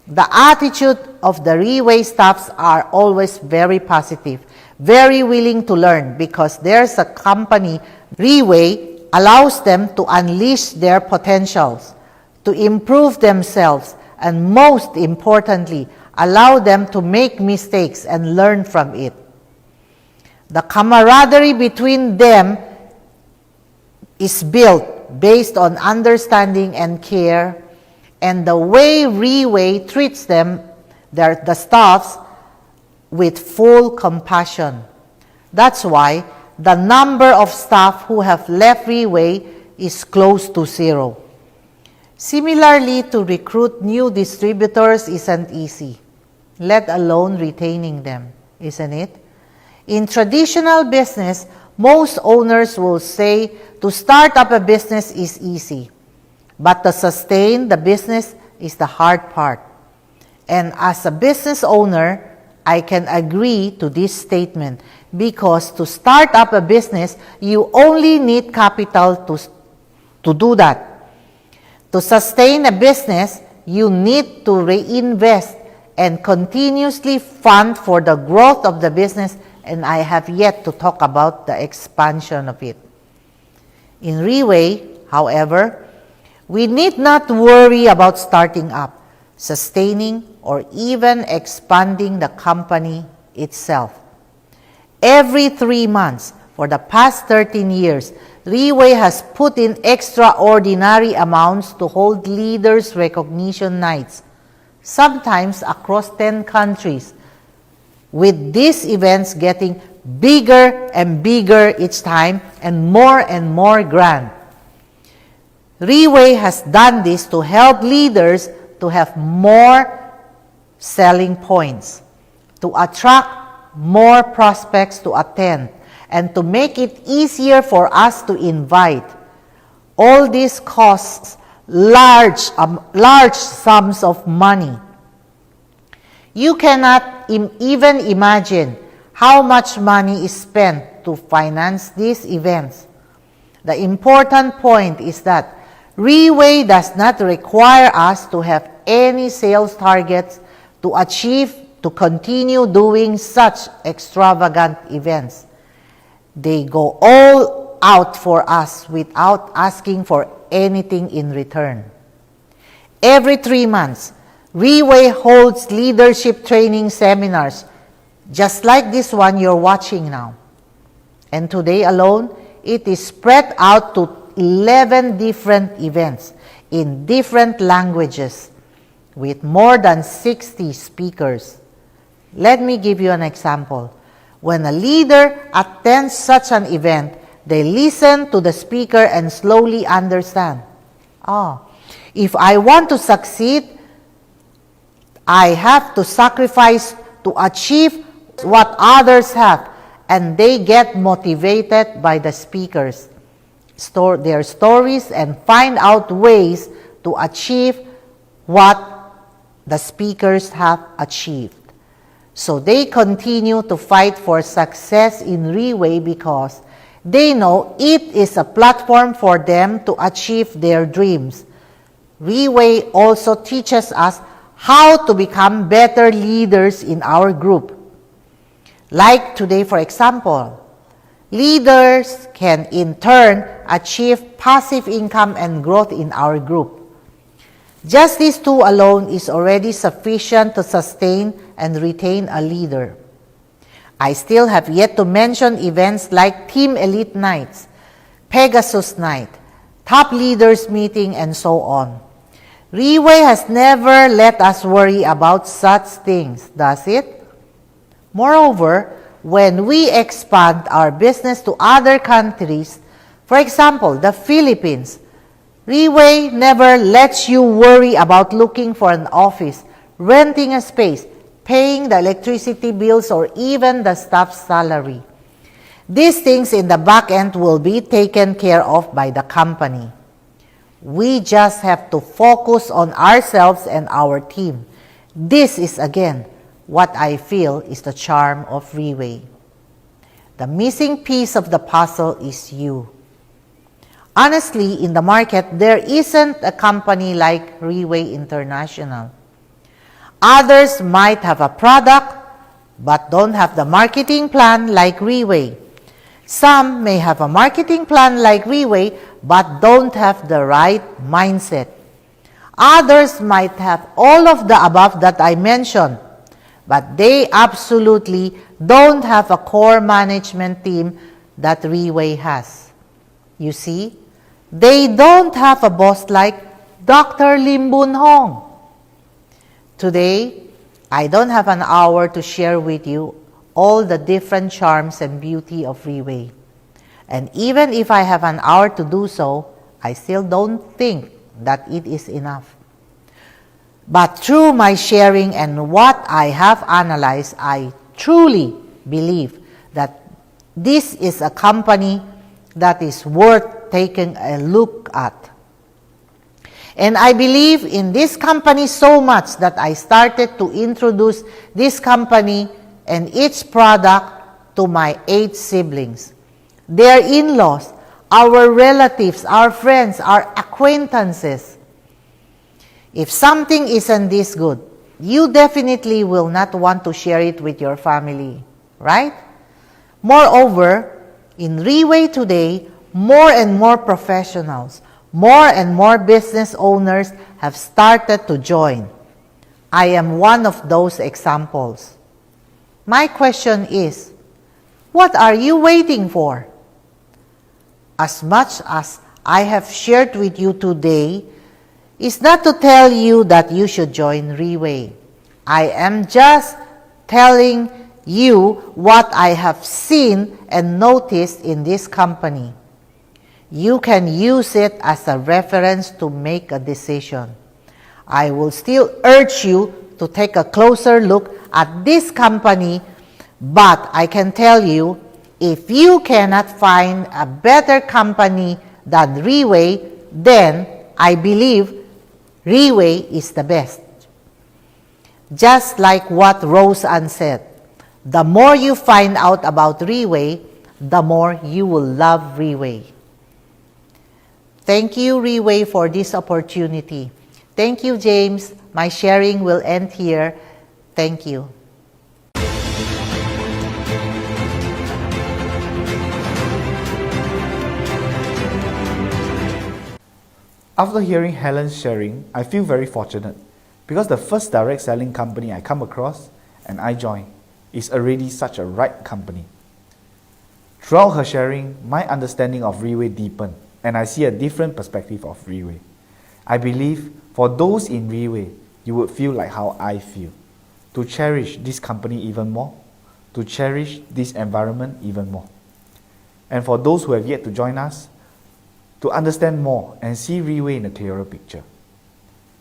The attitude of the RIWAY staffs are always very positive, very willing to learn, because there's a company, RIWAY, allows them to unleash their potentials, to improve themselves, and most importantly, allow them to make mistakes and learn from it. The camaraderie between them is built based on understanding and care, and the way RIWAY treats them, the staffs, with full compassion. That's why the number of staff who have left RIWAY is close to 0. Similarly, to recruit new distributors isn't easy, let alone retaining them, isn't it? In traditional business, most owners will say to start up a business is easy, but to sustain the business is the hard part. And as a business owner, I can agree to this statement, because to start up a business, you only need capital to do that. To sustain a business, you need to reinvest and continuously fund for the growth of the business, and I have yet to talk about the expansion of it. In RIWAY, however, we need not worry about starting up, sustaining, or even expanding the company itself. Every 3 months for the past 13 years, RIWAY has put in extraordinary amounts to hold leaders' recognition nights, sometimes across 10 countries, with these events getting bigger and bigger each time and more grand. RIWAY has done this to help leaders to have more selling points, to attract more prospects to attend, and to make it easier for us to invite. All this costs large sums of money. You cannot even imagine how much money is spent to finance these events. The important point is that RIWAY does not require us to have any sales targets to continue doing such extravagant events. They go all out for us without asking for anything in return. Every 3 months, RIWAY holds leadership training seminars, just like this one you're watching now. And today alone, it is spread out to 11 different events in different languages with more than 60 speakers. Let me give you an example. When a leader attends such an event, they listen to the speaker and slowly understand. If I want to succeed, I have to sacrifice to achieve what others have, and they get motivated by the speakers, their stories, and find out ways to achieve what the speakers have achieved. So they continue to fight for success in RIWAY because they know it is a platform for them to achieve their dreams. RIWAY also teaches us how to become better leaders in our group. Like today, for example, leaders can in turn achieve passive income and growth in our group. Just these two alone is already sufficient to sustain and retain a leader. I still have yet to mention events like Team Elite Nights, Pegasus Night, Top Leaders Meeting, and so on. RIWAY has never let us worry about such things, does it? Moreover, when we expand our business to other countries, for example, the Philippines, RIWAY never lets you worry about looking for an office, renting a space, paying the electricity bills, or even the staff's salary. These things in the back end will be taken care of by the company. We just have to focus on ourselves and our team. This is again what I feel is the charm of RIWAY. The missing piece of the puzzle is you. Honestly, in the market, there isn't a company like RIWAY International. Others might have a product but don't have the marketing plan like RIWAY. Some may have a marketing plan like RIWAY but don't have the right mindset. Others might have all of the above that I mentioned, but they absolutely don't have a core management team that RIWAY has. You see, they don't have a boss like Dr. Lim Boon Hong. Today, I don't have an hour to share with you all the different charms and beauty of RIWAY. And even if I have an hour to do so, I still don't think that it is enough. But through my sharing and what I have analyzed, I truly believe that this is a company that is worth taking a look at. And I believe in this company so much that I started to introduce this company and its product to my 8 siblings, their in-laws, our relatives, our friends, our acquaintances. If something isn't this good, you definitely will not want to share it with your family, right? Moreover, in RIWAY today, more and more professionals, more and more business owners have started to join. I am one of those examples. My question is, what are you waiting for? As much as I have shared with you today, is not to tell you that you should join RIWAY. I am just telling you what I have seen and noticed in this company. You can use it as a reference to make a decision. I will still urge you to take a closer look at this company, but I can tell you, if you cannot find a better company than RIWAY, then I believe RIWAY is the best. Just like what Rose Ann said, the more you find out about RIWAY, the more you will love RIWAY. Thank you, RIWAY, for this opportunity. Thank you, James. My sharing will end here. Thank you. After hearing Helen's sharing, I feel very fortunate because the first direct selling company I come across and I join is already such a right company. Throughout her sharing, my understanding of RIWAY deepened and I see a different perspective of RIWAY. I believe for those in RIWAY, you would feel like how I feel, to cherish this company even more, to cherish this environment even more. And for those who have yet to join us, to understand more and see RIWAY in a clearer picture.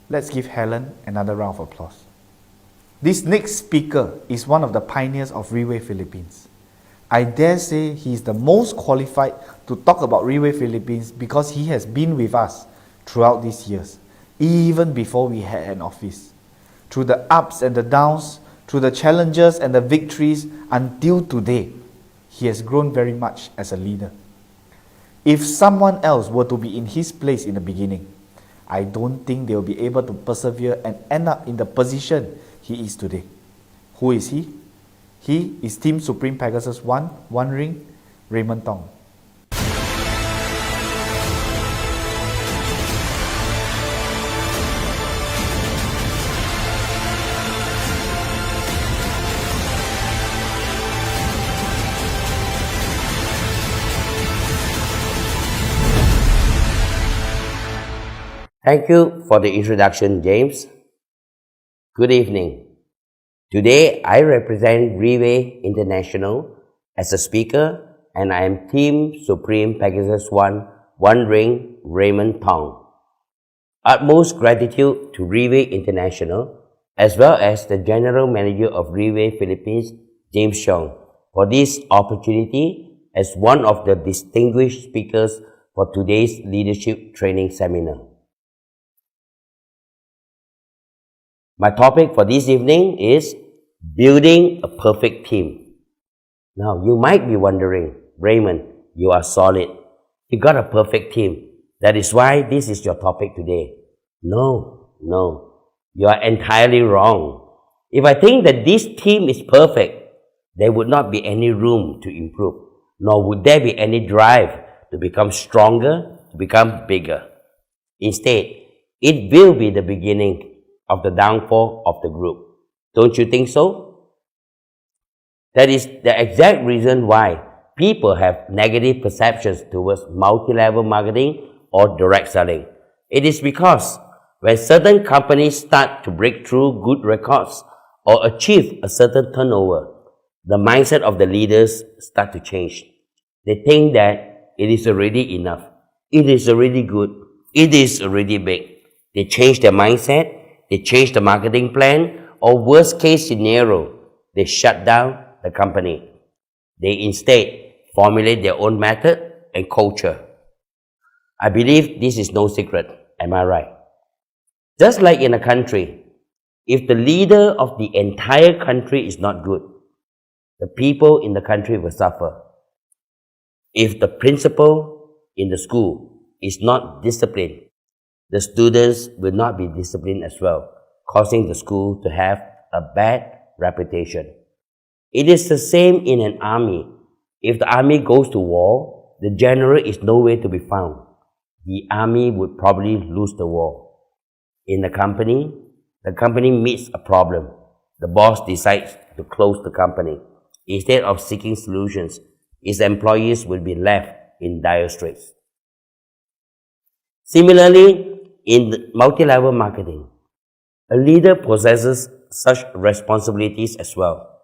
Let's give Helen another round of applause. This next speaker is one of the pioneers of RIWAY Philippines. I dare say he is the most qualified to talk about RIWAY Philippines because he has been with us throughout these years, even before we had an office. Through the ups and the downs, through the challenges and the victories, until today, he has grown very much as a leader. If someone else were to be in his place in the beginning, I don't think they will be able to persevere and end up in the position he is today. Who is he? He is Team Supreme Pegasus 1, One Ring, Raymond Tong. Thank you for the introduction, James. Good evening. Today, I represent RIWAY International as a speaker, and I am Team Supreme Pegasus 1, One Ring, Raymond Tong. Utmost gratitude to RIWAY International, as well as the General Manager of RIWAY Philippines, James Xiong, for this opportunity as one of the distinguished speakers for today's leadership training seminar. My topic for this evening is building a perfect team. Now, you might be wondering, Raymond, you are solid. You got a perfect team. That is why this is your topic today. No, you are entirely wrong. If I think that this team is perfect, there would not be any room to improve, nor would there be any drive to become stronger, to become bigger. Instead, it will be the beginning of the downfall of the group. Don't you think so? That is the exact reason why people have negative perceptions towards multi-level marketing or direct selling. It is because when certain companies start to break through good records or achieve a certain turnover, the mindset of the leaders start to change. They think that it is already enough. It is already good. It is already big. They change their mindset. They change the marketing plan, or worst case scenario, they shut down the company. They instead formulate their own method and culture. I believe this is no secret. Am I right? Just like in a country, if the leader of the entire country is not good, the people in the country will suffer. If the principal in the school is not disciplined, the students will not be disciplined as well, causing the school to have a bad reputation. It is the same in an army. If the army goes to war, the general is nowhere to be found. The army would probably lose the war. In the company meets a problem. The boss decides to close the company. Instead of seeking solutions, its employees will be left in dire straits. Similarly, in multi-level marketing, a leader possesses such responsibilities as well.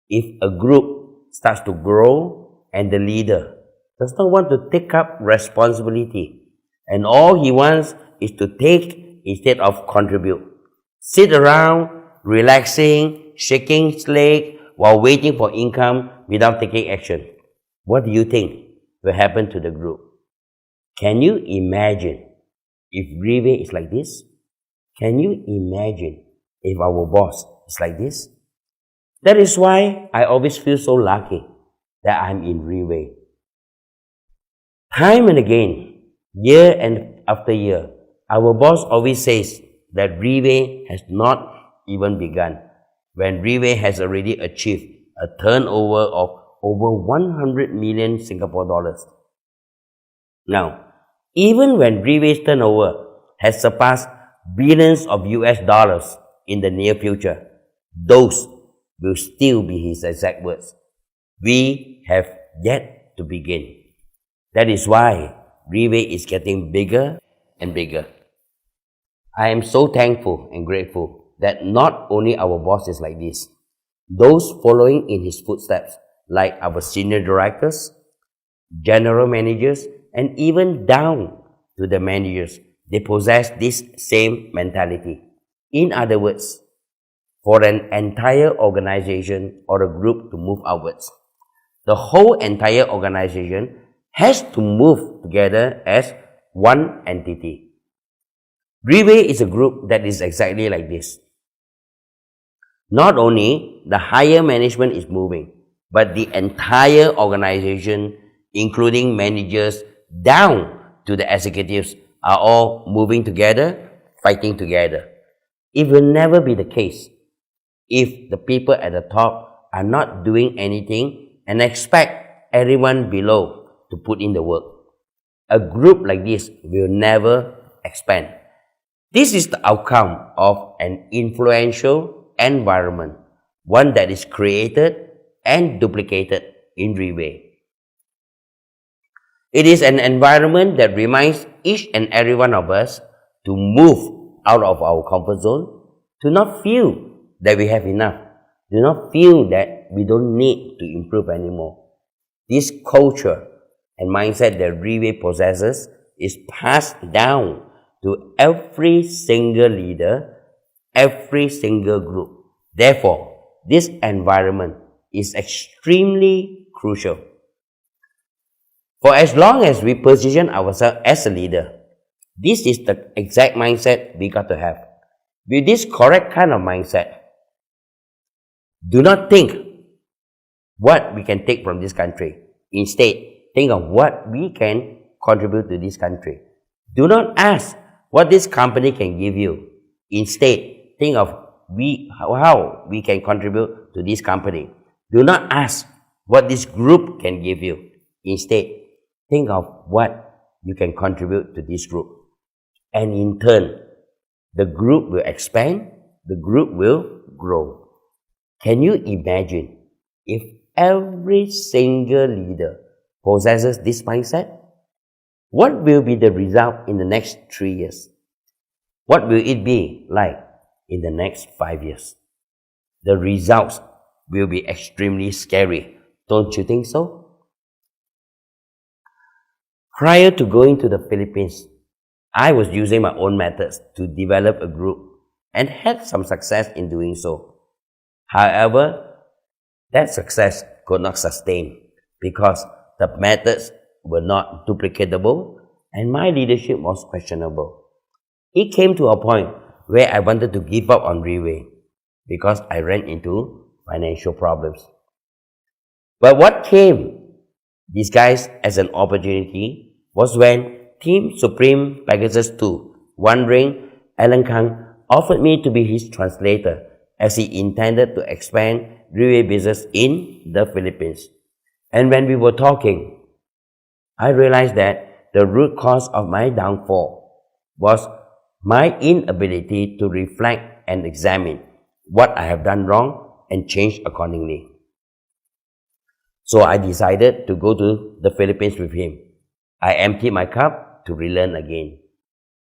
If a group starts to grow and the leader does not want to take up responsibility and all he wants is to take instead of contribute, sit around, relaxing, shaking his leg while waiting for income without taking action, what do you think will happen to the group? Can you imagine if RIWAY is like this? Can you imagine if our boss is like this? That is why I always feel so lucky that I'm in RIWAY. Time and again, Year and after year, our boss always says that RIWAY has not even begun, when RIWAY has already achieved a turnover of over 100 million Singapore dollars. Now, even when RIWAY's turnover has surpassed billions of US dollars in the near future, those will still be his exact words. We have yet to begin. That is why RIWAY is getting bigger and bigger. I am so thankful and grateful that not only our boss is like this, those following in his footsteps, like our senior directors, general managers, and even down to the managers, they possess this same mentality. In other words, for an entire organization or a group to move outwards, the whole entire organization has to move together as one entity. RIWAY is a group that is exactly like this. Not only the higher management is moving, but the entire organization, including managers down to the executives, are all moving together, fighting together. It will never be the case if the people at the top are not doing anything and expect everyone below to put in the work. A group like this will never expand. This is the outcome of an influential environment, one that is created and duplicated in RIWAY. It is an environment that reminds each and every one of us to move out of our comfort zone, to not feel that we have enough, do not feel that we don't need to improve anymore. This culture and mindset that RIWAY possesses is passed down to every single leader, every single group. Therefore, this environment is extremely crucial. For as long as we position ourselves as a leader, this is the exact mindset we got to have. With this correct kind of mindset, do not think what we can take from this country. Instead, think of what we can contribute to this country. Do not ask what this company can give you. Instead, think of how we can contribute to this company. Do not ask what this group can give you. Instead, think of what you can contribute to this group. And in turn, the group will expand, the group will grow. Can you imagine if every single leader possesses this mindset? What will be the result in the next 3 years? What will it be like in the next 5 years? The results will be extremely scary. Don't you think so? Prior to going to the Philippines, I was using my own methods to develop a group and had some success in doing so. However, that success could not sustain because the methods were not duplicatable and my leadership was questionable. It came to a point where I wanted to give up on RIWAY because I ran into financial problems. But what came disguised as an opportunity was when Team Supreme Pegasus 2, wondering Alan Kang offered me to be his translator as he intended to expand RIWAY business in the Philippines. And when we were talking, I realized that the root cause of my downfall was my inability to reflect and examine what I have done wrong and change accordingly. So I decided to go to the Philippines with him. I emptied my cup to relearn again.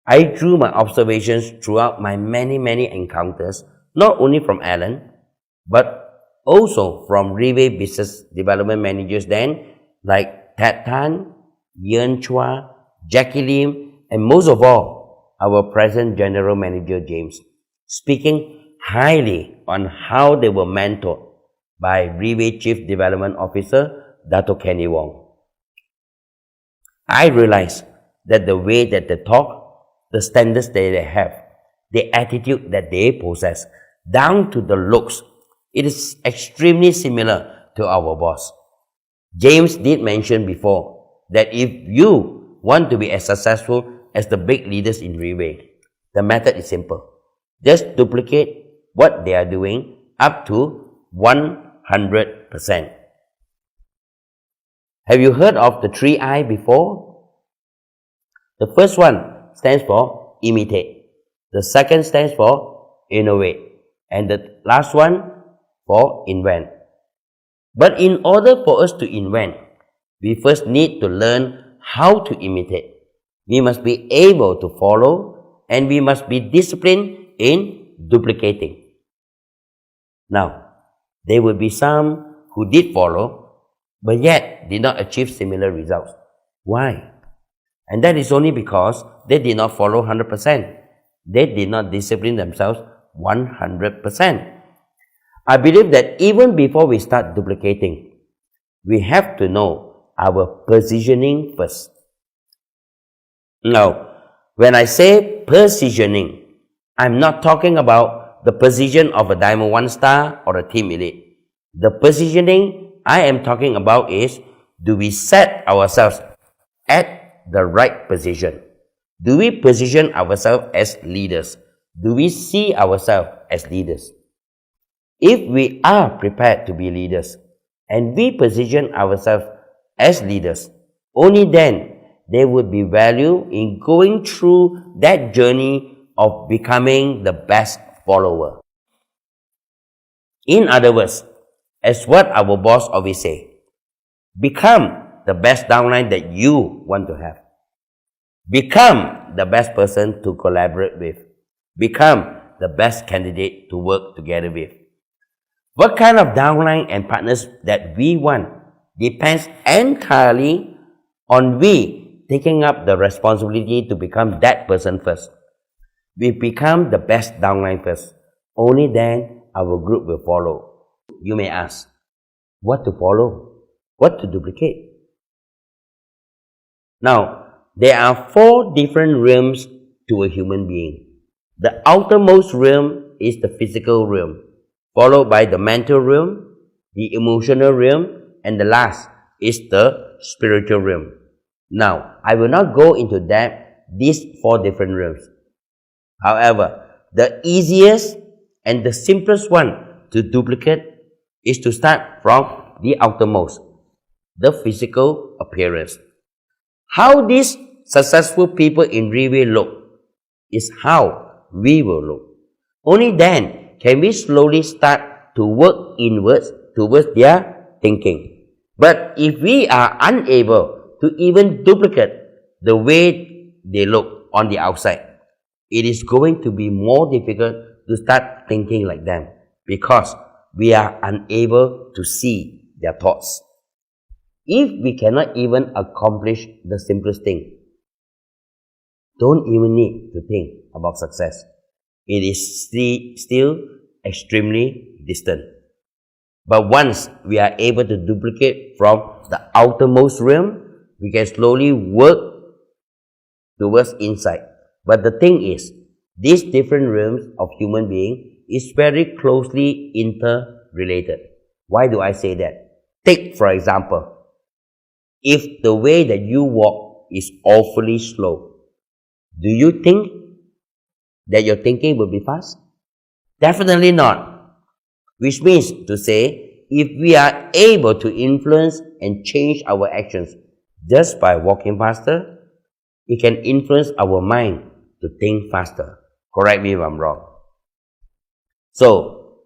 I drew my observations throughout my many encounters, not only from Alan, but also from RIWAY business development managers then, like Ted Tan, Yen Chua, Jackie Lim, and most of all, our present General Manager James, speaking highly on how they were mentored by RIWAY Chief Development Officer, Dato Kenny Wong. I realized that the way that they talk, the standards that they have, the attitude that they possess, down to the looks, it is extremely similar to our boss. James did mention before that if you want to be as successful as the big leaders in RIWAY? The method is simple. Just duplicate what they are doing up to 100%. Have you heard of the 3 I before? The first one stands for imitate. The second stands for innovate. And the last one for invent. But in order for us to invent, we first need to learn how to imitate. We must be able to follow, and we must be disciplined in duplicating. Now, there will be some who did follow, but yet did not achieve similar results. Why? And that is only because they did not follow 100%. They did not discipline themselves 100%. I believe that even before we start duplicating, we have to know our positioning first. Now, when I say positioning, I'm not talking about the position of a Diamond 1 star or a Team Elite. The positioning I am talking about is, do we set ourselves at the right position? Do we position ourselves as leaders? Do we see ourselves as leaders? If we are prepared to be leaders and we position ourselves as leaders, only then there would be value in going through that journey of becoming the best follower. In other words, as what our boss always say, become the best downline that you want to have. Become the best person to collaborate with. Become the best candidate to work together with. What kind of downline and partners that we want depends entirely on we taking up the responsibility to become that person first. We become the best downline first. Only then our group will follow. You may ask, what to follow? What to duplicate? Now, there are 4 different realms to a human being. The outermost realm is the physical realm, followed by the mental realm, the emotional realm, and the last is the spiritual realm. Now, I will not go into these 4 different realms. However, the easiest and the simplest one to duplicate is to start from the outermost, the physical appearance. How these successful people in RIWAY look is how we will look. Only then can we slowly start to work inwards towards their thinking. But if we are unable to even duplicate the way they look on the outside, it is going to be more difficult to start thinking like them because we are unable to see their thoughts. If we cannot even accomplish the simplest thing, don't even need to think about success. It is still extremely distant. But once we are able to duplicate from the outermost realm, we can slowly work towards inside. But the thing is, these different realms of human being is very closely interrelated. Why do I say that? Take for example, if the way that you walk is awfully slow, do you think that your thinking will be fast? Definitely not. Which means to say, if we are able to influence and change our actions just by walking faster, it can influence our mind to think faster. Correct me if I'm wrong. So,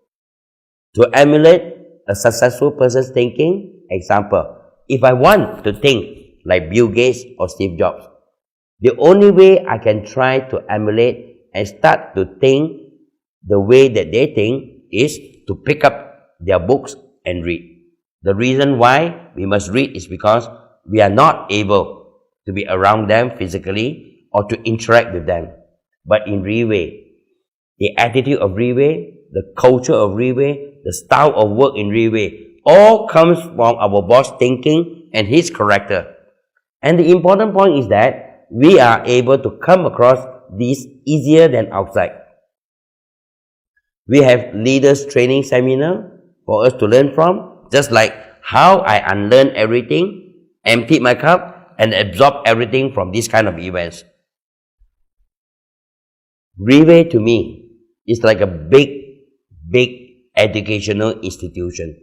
to emulate a successful person's thinking, example, if I want to think like Bill Gates or Steve Jobs, the only way I can try to emulate and start to think the way that they think is to pick up their books and read. The reason why we must read is because we are not able to be around them physically or to interact with them. But in RIWAY, the attitude of RIWAY, the culture of RIWAY, the style of work in RIWAY, all comes from our boss thinking and his character. And the important point is that we are able to come across this easier than outside. We have leaders training seminar for us to learn from, just like how I unlearn everything, emptied my cup, and absorb everything from these kind of events. RIWAY to me is like a big educational institution,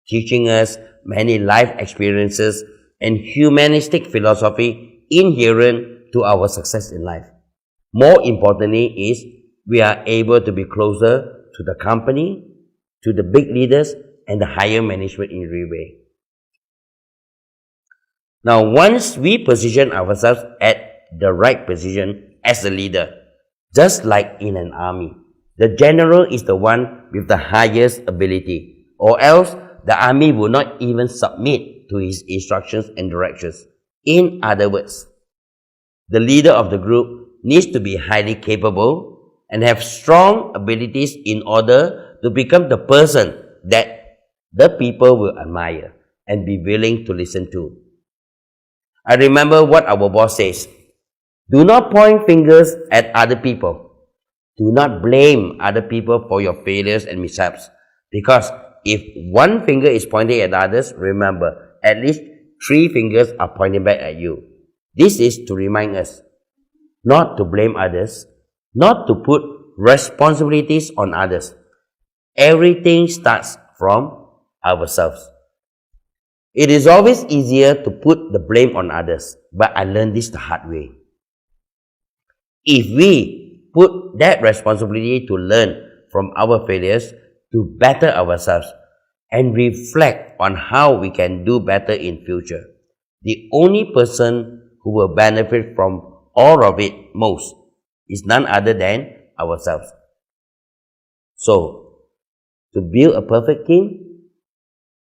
teaching us many life experiences and humanistic philosophy inherent to our success in life. More importantly is we are able to be closer to the company, to the big leaders and the higher management in RIWAY. Now, once we position ourselves at the right position as a leader, just like in an army, the general is the one with the highest ability, or else the army will not even submit to his instructions and directions. In other words, the leader of the group needs to be highly capable and have strong abilities in order to become the person that the people will admire and be willing to listen to. I remember what our boss says: do not point fingers at other people. Do not blame other people for your failures and mishaps, because if one finger is pointing at others, remember, at least 3 fingers are pointing back at you. This is to remind us not to blame others, not to put responsibilities on others. Everything starts from ourselves. It is always easier to put the blame on others, but I learned this the hard way. If we put that responsibility to learn from our failures, to better ourselves, and reflect on how we can do better in future, the only person who will benefit from all of it most is none other than ourselves. So, to build a perfect team,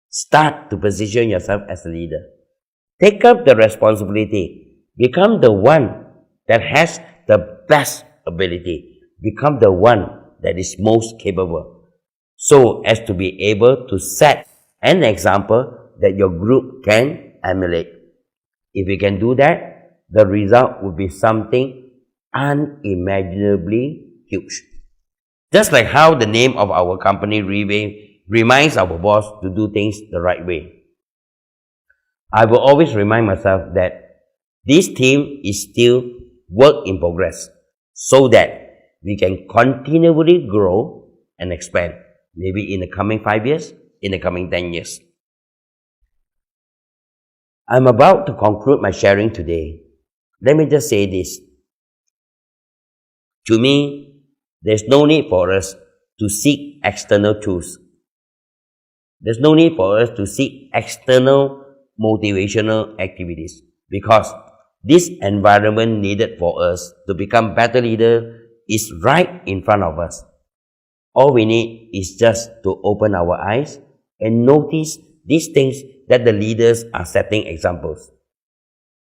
start to position yourself as a leader. Take up the responsibility. Become the one that has the best ability. Become the one that is most capable, so as to be able to set an example that your group can emulate. If you can do that, the result will be something unimaginably huge. Just like how the name of our company RIWAY reminds our boss to do things the right way. I will always remind myself that this team is still work in progress, so that we can continually grow and expand, maybe in the coming 5 years, in the coming 10 years. I'm about to conclude my sharing today. Let me just say this. To me, there's no need for us to seek external truths. There's no need for us to seek external motivational activities, because this environment needed for us to become better leaders is right in front of us. All we need is just to open our eyes and notice these things that the leaders are setting examples.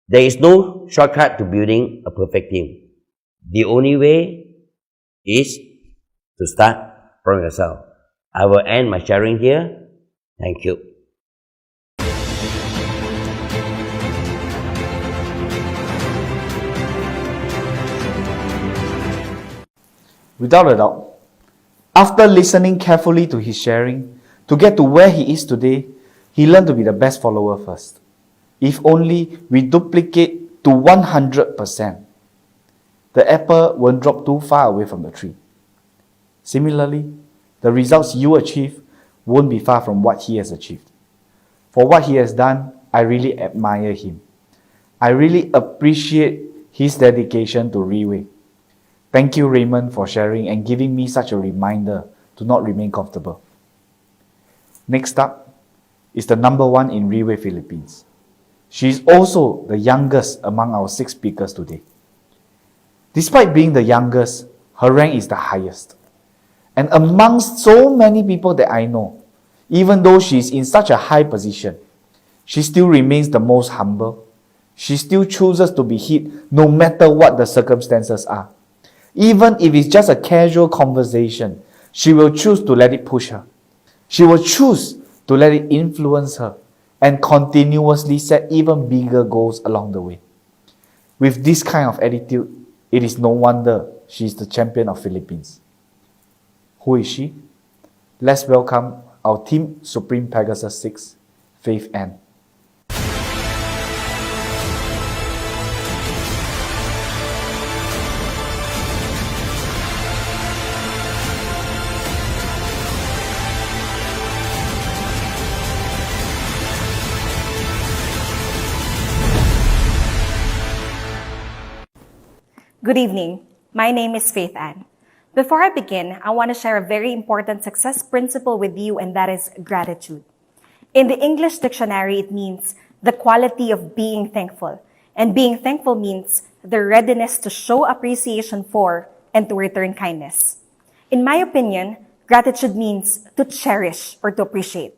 There is no shortcut to building a perfect team. The only way is to start from yourself. I will end my sharing here. Thank you. Without a doubt, after listening carefully to his sharing, to get to where he is today, he learned to be the best follower first. If only we duplicate to 100%, the apple won't drop too far away from the tree. Similarly, the results you achieve won't be far from what he has achieved. For what he has done, I really admire him. I really appreciate his dedication to RIWAY. Thank you, Raymond, for sharing and giving me such a reminder to not remain comfortable. Next up is the number 1 in RIWAY Philippines. She is also the youngest among our 6 speakers today. Despite being the youngest, her rank is the highest. And amongst so many people that I know, even though she is in such a high position, she still remains the most humble. She still chooses to be hid no matter what the circumstances are. Even if it's just a casual conversation, she will choose to let it push her. She will choose to let it influence her and continuously set even bigger goals along the way. With this kind of attitude, it is no wonder she is the champion of Philippines. Who is she? Let's welcome our Team Supreme Pegasus 6, Faith Ann. Good evening. My name is Faith Ann. Before I begin, I want to share a very important success principle with you, and that is gratitude. In the English dictionary, it means the quality of being thankful. And being thankful means the readiness to show appreciation for and to return kindness. In my opinion, gratitude means to cherish or to appreciate.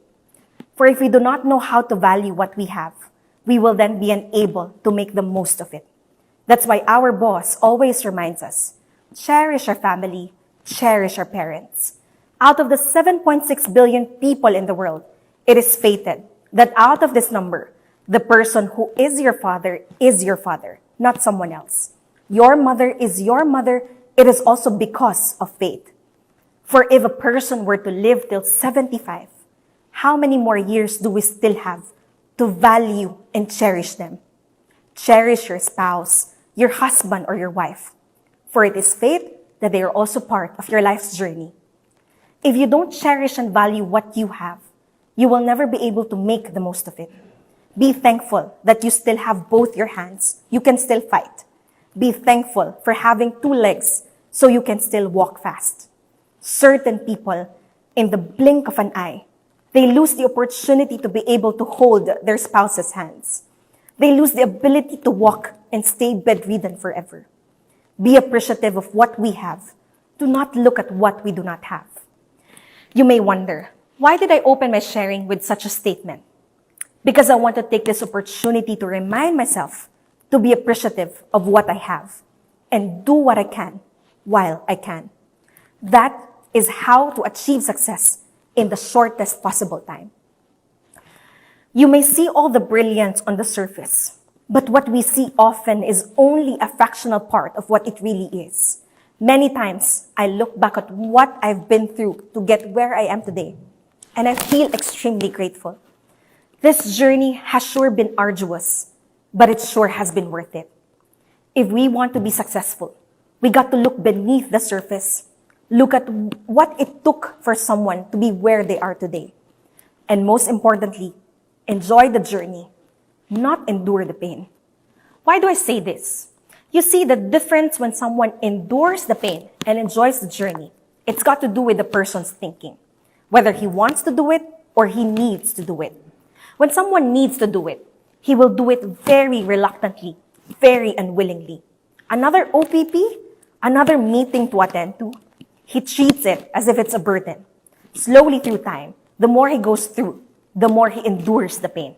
For if we do not know how to value what we have, we will then be unable to make the most of it. That's why our boss always reminds us, cherish our family, cherish our parents. Out of the 7.6 billion people in the world, it is fated that out of this number, the person who is your father, not someone else. Your mother is your mother. It is also because of faith. For if a person were to live till 75, how many more years do we still have to value and cherish them? Cherish your spouse, your husband, or your wife. For it is faith that they are also part of your life's journey. If you don't cherish and value what you have, you will never be able to make the most of it. Be thankful that you still have both your hands. You can still fight. Be thankful for having 2 legs so you can still walk fast. Certain people, in the blink of an eye, they lose the opportunity to be able to hold their spouse's hands. They lose the ability to walk and stay bedridden forever. Be appreciative of what we have. Do not look at what we do not have. You may wonder, why did I open my sharing with such a statement? Because I want to take this opportunity to remind myself to be appreciative of what I have and do what I can while I can. That is how to achieve success in the shortest possible time. You may see all the brilliance on the surface, but what we see often is only a fractional part of what it really is. Many times, I look back at what I've been through to get where I am today, and I feel extremely grateful. This journey has sure been arduous, but it sure has been worth it. If we want to be successful, we got to look beneath the surface, look at what it took for someone to be where they are today. And most importantly, enjoy the journey, not endure the pain. Why do I say this? You see the difference when someone endures the pain and enjoys the journey. It's got to do with the person's thinking, whether he wants to do it or he needs to do it. When someone needs to do it, he will do it very reluctantly, very unwillingly. Another OPP, another meeting to attend to, he treats it as if it's a burden. Slowly through time, the more he goes through, the more he endures the pain.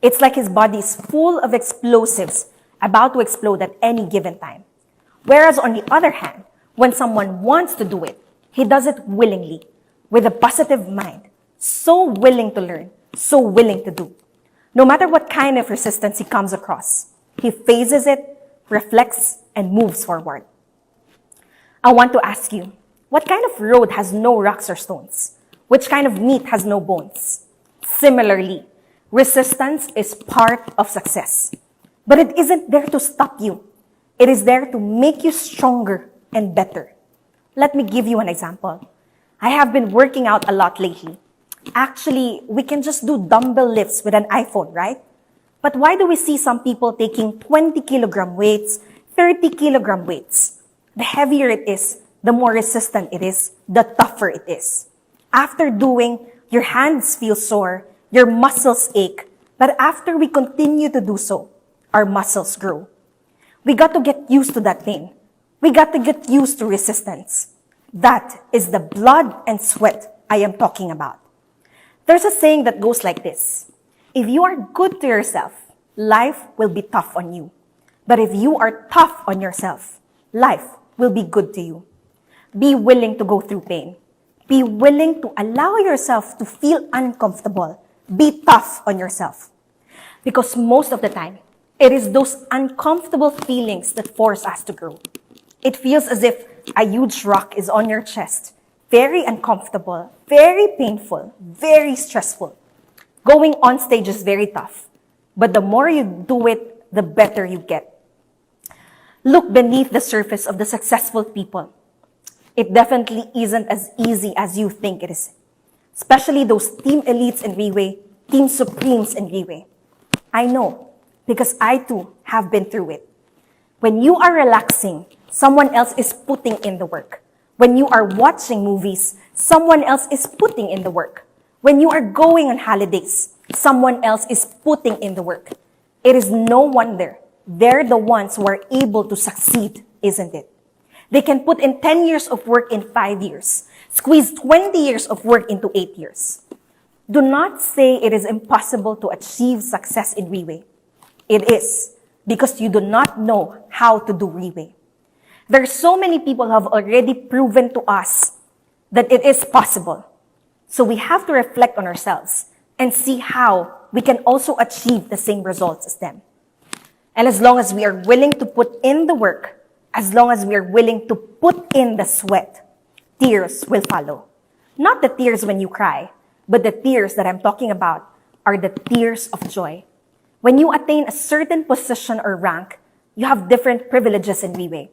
It's like his body is full of explosives about to explode at any given time. Whereas on the other hand, when someone wants to do it, he does it willingly, with a positive mind, so willing to learn, so willing to do. No matter what kind of resistance he comes across, he faces it, reflects, and moves forward. I want to ask you, what kind of road has no rocks or stones? Which kind of meat has no bones? Similarly, resistance is part of success. But it isn't there to stop you. It is there to make you stronger and better. Let me give you an example. I have been working out a lot lately. Actually, we can just do dumbbell lifts with an iPhone, right? But why do we see some people taking 20 kilogram weights, 30 kilogram weights? The heavier it is, the more resistant it is, the tougher it is. After doing, your hands feel sore, your muscles ache, but after we continue to do so, our muscles grow. We got to get used to that pain. We got to get used to resistance. That is the blood and sweat I am talking about. There's a saying that goes like this. If you are good to yourself, life will be tough on you. But if you are tough on yourself, life will be good to you. Be willing to go through pain. Be willing to allow yourself to feel uncomfortable. Be tough on yourself. Because most of the time, it is those uncomfortable feelings that force us to grow. It feels as if a huge rock is on your chest. Very uncomfortable, very painful, very stressful. Going on stage is very tough. But the more you do it, the better you get. Look beneath the surface of the successful people. It definitely isn't as easy as you think it is. Especially those team elites in RIWAY, team supremes in RIWAY. I know, because I too have been through it. When you are relaxing, someone else is putting in the work. When you are watching movies, someone else is putting in the work. When you are going on holidays, someone else is putting in the work. It is no wonder they're the ones who are able to succeed, isn't it? They can put in 10 years of work in 5 years, squeeze 20 years of work into 8 years. Do not say it is impossible to achieve success in RIWAY. It is, because you do not know how to do RIWAY. There are so many people who have already proven to us that it is possible. So we have to reflect on ourselves and see how we can also achieve the same results as them. And as long as we are willing to put in the work, as long as we are willing to put in the sweat, tears will follow. Not the tears when you cry, but the tears that I'm talking about are the tears of joy. When you attain a certain position or rank, you have different privileges in RIWAY.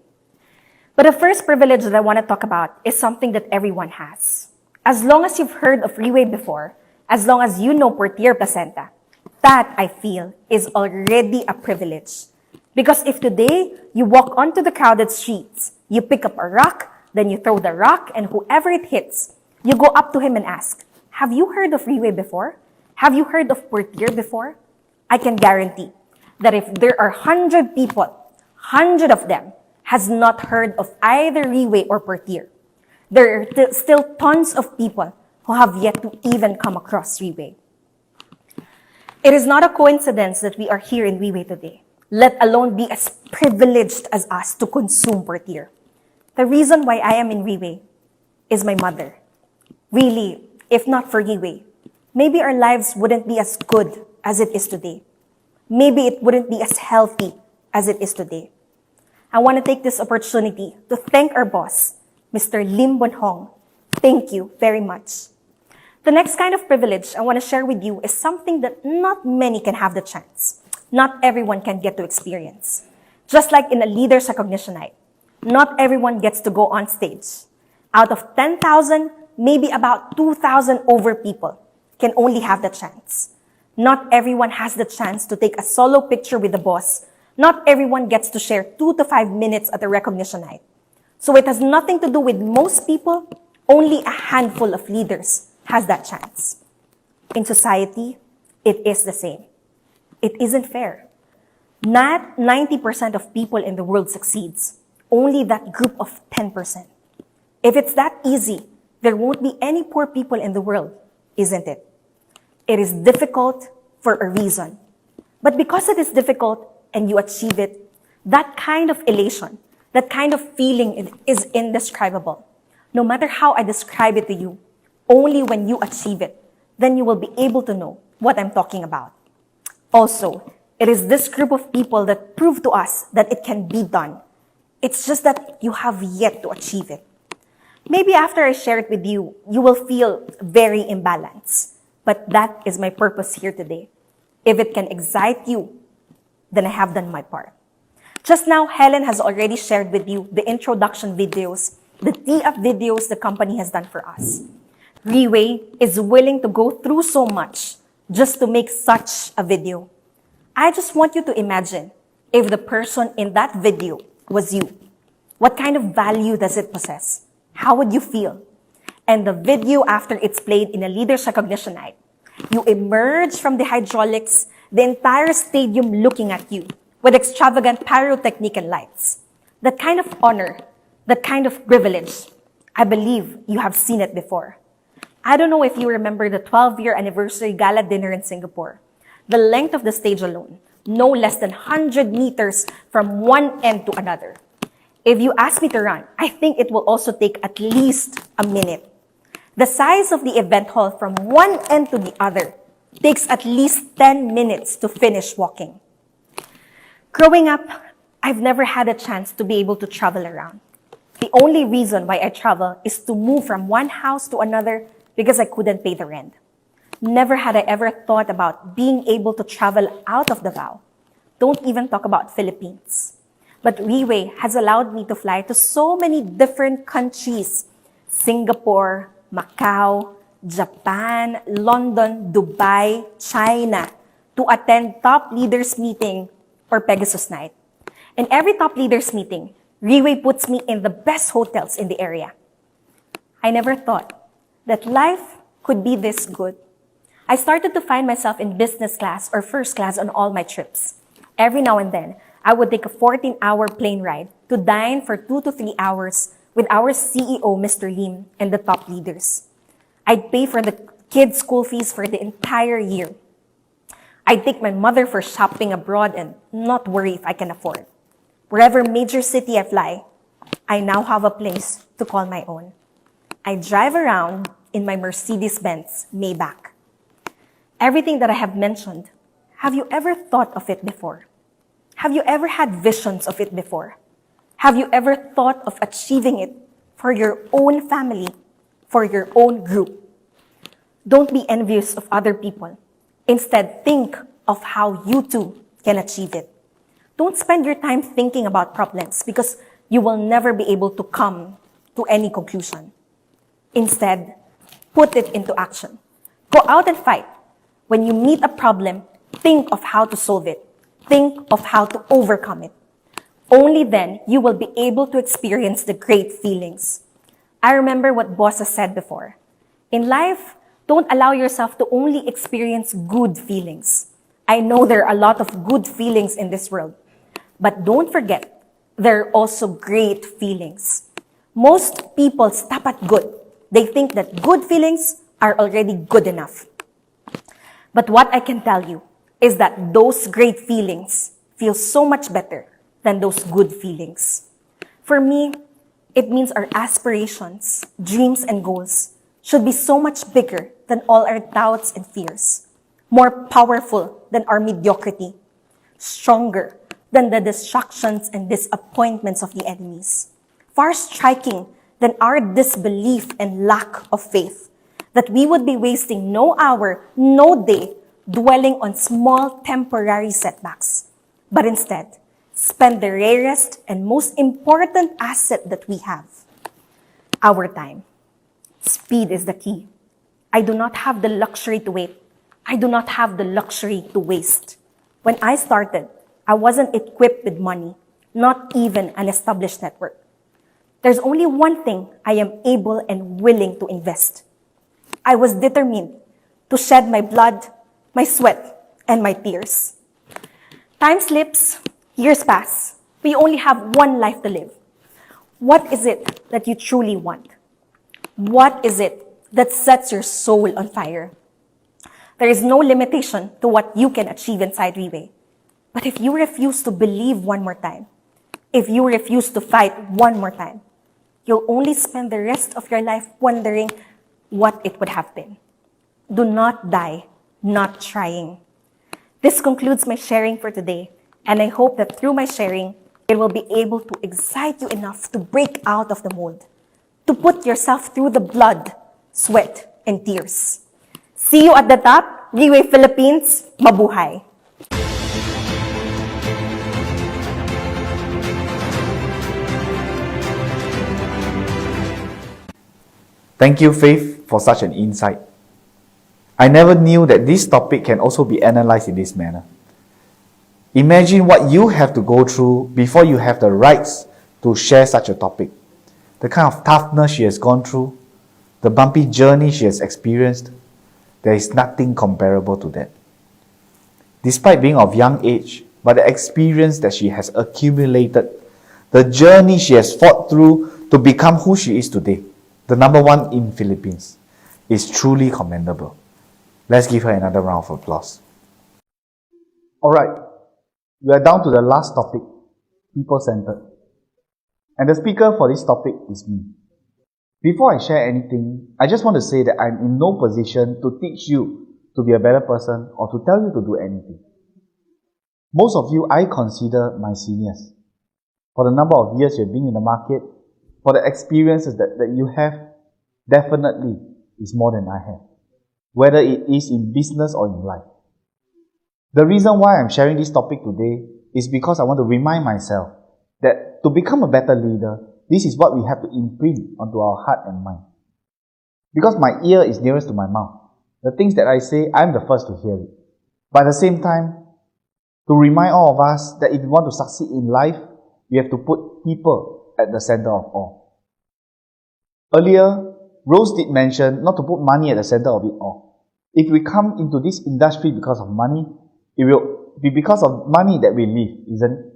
But the first privilege that I want to talk about is something that everyone has. As long as you've heard of RIWAY before, as long as you know Portier Placenta, that, I feel, is already a privilege. Because if today you walk onto the crowded streets, you pick up a rock, then you throw the rock, and whoever it hits, you go up to him and ask, have you heard of RIWAY before? Have you heard of Portier before? I can guarantee that if there are 100 people, 100 of them has not heard of either RIWAY or Portier. There are still tons of people who have yet to even come across RIWAY. It is not a coincidence that we are here in RIWAY today, let alone be as privileged as us to consume Portier. The reason why I am in RIWAY is my mother. Really, if not for RIWAY, maybe our lives wouldn't be as good as it is today. Maybe it wouldn't be as healthy as it is today. I want to take this opportunity to thank our boss, Mr. Lim Bonhong. Thank you very much. The next kind of privilege I want to share with you is something that not many can have the chance. Not everyone can get to experience. Just like in a Leaders Recognition Night, not everyone gets to go on stage. Out of 10,000, maybe about 2,000 over people can only have the chance. Not everyone has the chance to take a solo picture with the boss. Not everyone gets to share 2 to 5 minutes at the recognition night. So it has nothing to do with most people. Only a handful of leaders has that chance. In society, it is the same. It isn't fair. Not 90% of people in the world succeeds. Only that group of 10%. If it's that easy, there won't be any poor people in the world, isn't it? It is difficult for a reason. But because it is difficult and you achieve it, that kind of elation, that kind of feeling is indescribable. No matter how I describe it to you, only when you achieve it, then you will be able to know what I'm talking about. Also, it is this group of people that prove to us that it can be done. It's just that you have yet to achieve it. Maybe after I share it with you, you will feel very imbalanced. But that is my purpose here today. If it can excite you, then I have done my part. Just now, Helen has already shared with you the introduction videos, the tee-up videos the company has done for us. RIWAY is willing to go through so much just to make such a video. I just want you to imagine if the person in that video was you. What kind of value does it possess? How would you feel? And the video after it's played in a Leaders Recognition Night, you emerge from the hydraulics, the entire stadium looking at you with extravagant pyrotechnic and lights. That kind of honor, that kind of privilege, I believe you have seen it before. I don't know if you remember the 12-year anniversary gala dinner in Singapore. The length of the stage alone, no less than 100 meters from one end to another. If you ask me to run, I think it will also take at least a minute. The size of the event hall from one end to the other takes at least 10 minutes to finish walking. Growing up, I've never had a chance to be able to travel around. The only reason why I travel is to move from one house to another because I couldn't pay the rent. Never had I ever thought about being able to travel out of Davao. Don't even talk about Philippines. But RIWAY has allowed me to fly to so many different countries. Singapore, Macau, Japan, London, Dubai, China, to attend top leaders meeting or Pegasus Night. In every top leaders meeting, RIWAY puts me in the best hotels in the area. I never thought that life could be this good. I started to find myself in business class or first class on all my trips. Every now and then, I would take a 14-hour plane ride to dine for 2 to 3 hours with our CEO, Mr. Lim, and the top leaders. I'd pay for the kids' school fees for the entire year. I'd take my mother for shopping abroad and not worry if I can afford. Wherever major city I fly, I now have a place to call my own. I drive around in my Mercedes-Benz Maybach. Everything that I have mentioned, have you ever thought of it before? Have you ever had visions of it before? Have you ever thought of achieving it for your own family, for your own group? Don't be envious of other people. Instead, think of how you too can achieve it. Don't spend your time thinking about problems because you will never be able to come to any conclusion. Instead, put it into action. Go out and fight. When you meet a problem, think of how to solve it. Think of how to overcome it. Only then you will be able to experience the great feelings. I remember what Boss has said before. In life, don't allow yourself to only experience good feelings. I know there are a lot of good feelings in this world, but don't forget, there are also great feelings. Most people stop at good. They think that good feelings are already good enough. But what I can tell you is that those great feelings feel so much better than those good feelings. For me, it means our aspirations, dreams, and goals should be so much bigger than all our doubts and fears, more powerful than our mediocrity, stronger than the distractions and disappointments of the enemies, far striking than our disbelief and lack of faith, that we would be wasting no hour, no day, dwelling on small temporary setbacks, but instead, spend the rarest and most important asset that we have, our time. Speed is the key. I do not have the luxury to wait. I do not have the luxury to waste. When I started, I wasn't equipped with money, not even an established network. There's only one thing I am able and willing to invest. I was determined to shed my blood, my sweat, and my tears. Time slips, years pass. We only have one life to live. What is it that you truly want? What is it that sets your soul on fire? There is no limitation to what you can achieve inside RIWAY. But if you refuse to believe one more time, if you refuse to fight one more time, you'll only spend the rest of your life wondering what it would have been. Do not die not trying. This concludes my sharing for today, and I hope that through my sharing, it will be able to excite you enough to break out of the mold, to put yourself through the blood, sweat, and tears. See you at the top. RIWAY Philippines, mabuhay! Thank you, Faith, for such an insight. I never knew that this topic can also be analyzed in this manner. Imagine what you have to go through before you have the rights to share such a topic. The kind of toughness she has gone through, the bumpy journey she has experienced, there is nothing comparable to that. Despite being of young age, but the experience that she has accumulated, the journey she has fought through to become who she is today, the number one in Philippines, is truly commendable. Let's give her another round of applause. Alright, we are down to the last topic, people-centered. And the speaker for this topic is me. Before I share anything, I just want to say that I'm in no position to teach you to be a better person or to tell you to do anything. Most of you I consider my seniors. For the number of years you've been in the market, for the experiences that you have, definitely is more than I have, whether it is in business or in life. The reason why I'm sharing this topic today is because I want to remind myself that to become a better leader, this is what we have to imprint onto our heart and mind. Because my ear is nearest to my mouth. The things that I say, I'm the first to hear it. But at the same time, to remind all of us that if we want to succeed in life, we have to put people at the center of all. Earlier, Rose did mention not to put money at the center of it all. If we come into this industry because of money, it will be because of money that we live, isn't it?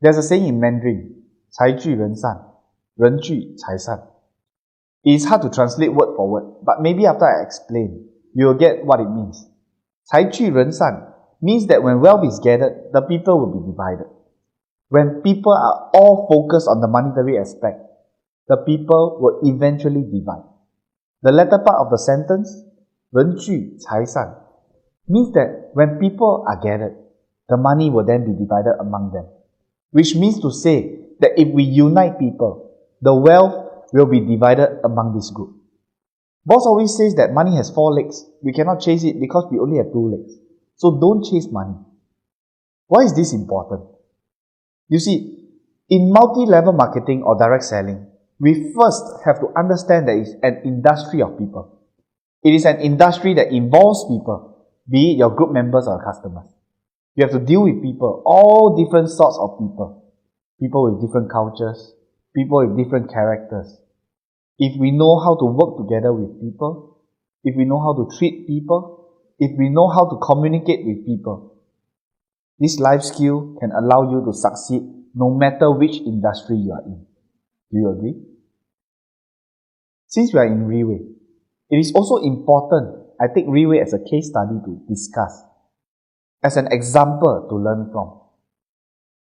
There's a saying in Mandarin, 财聚人散, 人聚财散. It is hard to translate word for word, but maybe after I explain, you will get what it means. 财聚人散 means that when wealth is gathered, the people will be divided. When people are all focused on the monetary aspect, the people will eventually divide. The latter part of the sentence, 人聚财散, means that when people are gathered, the money will then be divided among them. Which means to say that if we unite people, the wealth will be divided among this group. Boss always says that money has 4 legs. We cannot chase it because we only have 2 legs. So don't chase money. Why is this important? You see, in multi-level marketing or direct selling, we first have to understand that it's an industry of people. It is an industry that involves people, be it your group members or customers. You have to deal with people, all different sorts of people. People with different cultures, people with different characters. If we know how to work together with people, if we know how to treat people, if we know how to communicate with people, this life skill can allow you to succeed no matter which industry you are in. Do you agree? Since we are in RIWAY, it is also important I take RIWAY as a case study to discuss, as an example to learn from.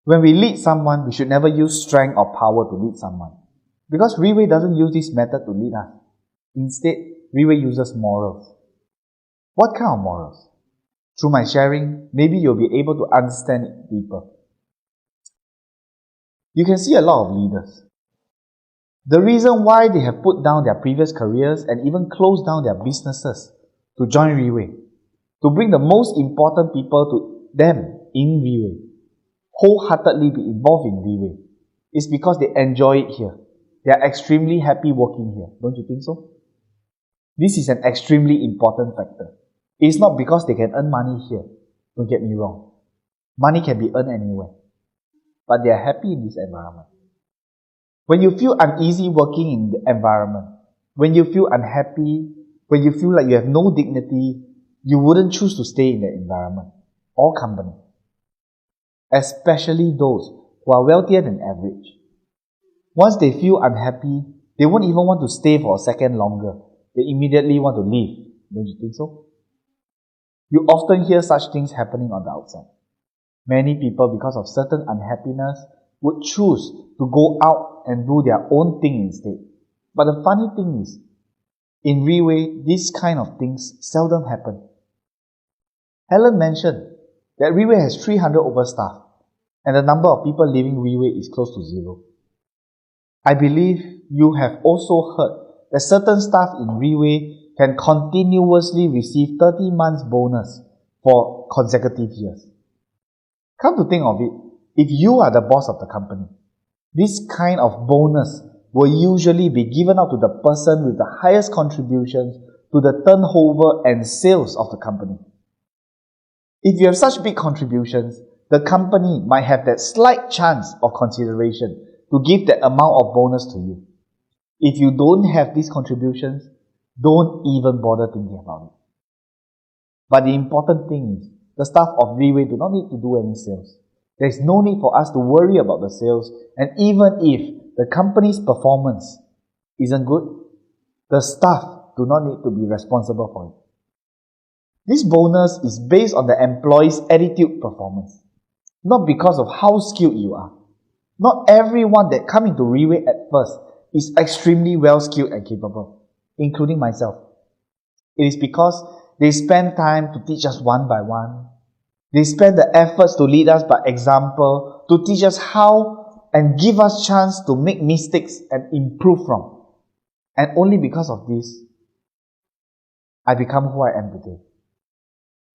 When we lead someone, we should never use strength or power to lead someone, because RIWAY doesn't use this method to lead us. Instead, RIWAY uses morals. What kind of morals? Through my sharing, maybe you'll be able to understand it deeper. You can see a lot of leaders. The reason why they have put down their previous careers and even closed down their businesses to join RIWAY, to bring the most important people to them in RIWAY, wholeheartedly be involved in RIWAY, is because they enjoy it here. They are extremely happy working here. Don't you think so? This is an extremely important factor. It is not because they can earn money here. Don't get me wrong. Money can be earned anywhere. But they are happy in this environment. When you feel uneasy working in the environment, when you feel unhappy, when you feel like you have no dignity, you wouldn't choose to stay in that environment or company. Especially those who are wealthier than average. Once they feel unhappy, they won't even want to stay for a second longer. They immediately want to leave. Don't you think so? You often hear such things happening on the outside. Many people, because of certain unhappiness, would choose to go out and do their own thing instead. But the funny thing is, in RIWAY, these kind of things seldom happen. Helen mentioned that RIWAY has 300 overstaff, and the number of people leaving RIWAY is close to 0. I believe you have also heard that certain staff in RIWAY can continuously receive 30 months bonus for consecutive years. Come to think of it, if you are the boss of the company, this kind of bonus will usually be given out to the person with the highest contributions to the turnover and sales of the company. If you have such big contributions, the company might have that slight chance of consideration to give that amount of bonus to you. If you don't have these contributions, don't even bother thinking about it. But the important thing is, the staff of RIWAY do not need to do any sales. There is no need for us to worry about the sales, and even if the company's performance isn't good, the staff do not need to be responsible for it. This bonus is based on the employee's attitude performance, not because of how skilled you are. Not everyone that comes into RIWAY at first is extremely well skilled and capable, including myself. It is because they spend time to teach us one by one. They spend the efforts to lead us by example, to teach us how and give us chance to make mistakes and improve from. And only because of this, I become who I am today.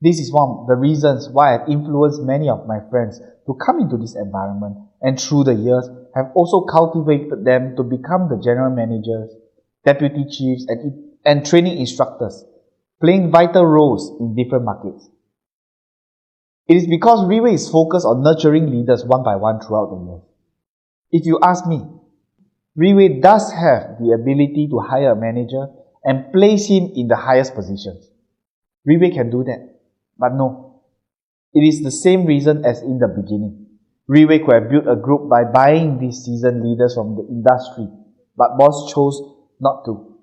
This is one of the reasons why I've influenced many of my friends to come into this environment, and through the years have also cultivated them to become the general managers, deputy chiefs, and training instructors, playing vital roles in different markets. It is because RIWAY is focused on nurturing leaders one by one throughout the year. If you ask me, RIWAY does have the ability to hire a manager and place him in the highest positions. RIWAY can do that, but no. It is the same reason as in the beginning. RIWAY could have built a group by buying these seasoned leaders from the industry, but boss chose not to.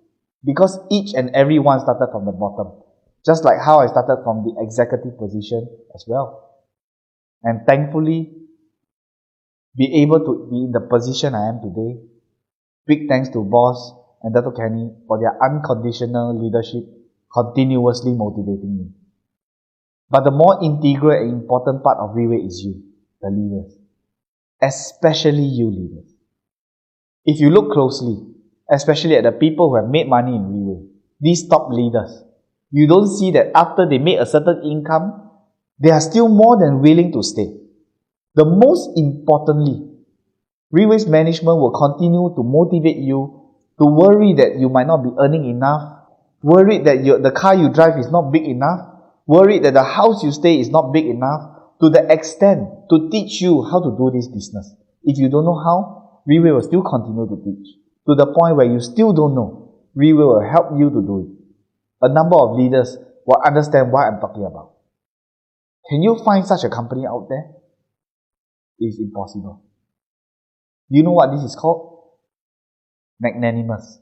Because each and every one started from the bottom, just like how I started from the executive position as well. And thankfully, be able to be in the position I am today. Big thanks to boss and Dr. Kenny for their unconditional leadership, continuously motivating me. But the more integral and important part of RIWAY is you, the leaders. Especially you leaders. If you look closely, especially at the people who have made money in RIWAY, these top leaders, you don't see that after they make a certain income, they are still more than willing to stay. The most importantly, RIWAY's management will continue to motivate you to worry that you might not be earning enough, worried that the car you drive is not big enough, worried that the house you stay is not big enough, to the extent to teach you how to do this business. If you don't know how, RIWAY will still continue to teach. To the point where you still don't know, RIWAY will help you to do it. A number of leaders will understand what I'm talking about. Can you find such a company out there? It's impossible. Do you know what this is called? Magnanimous.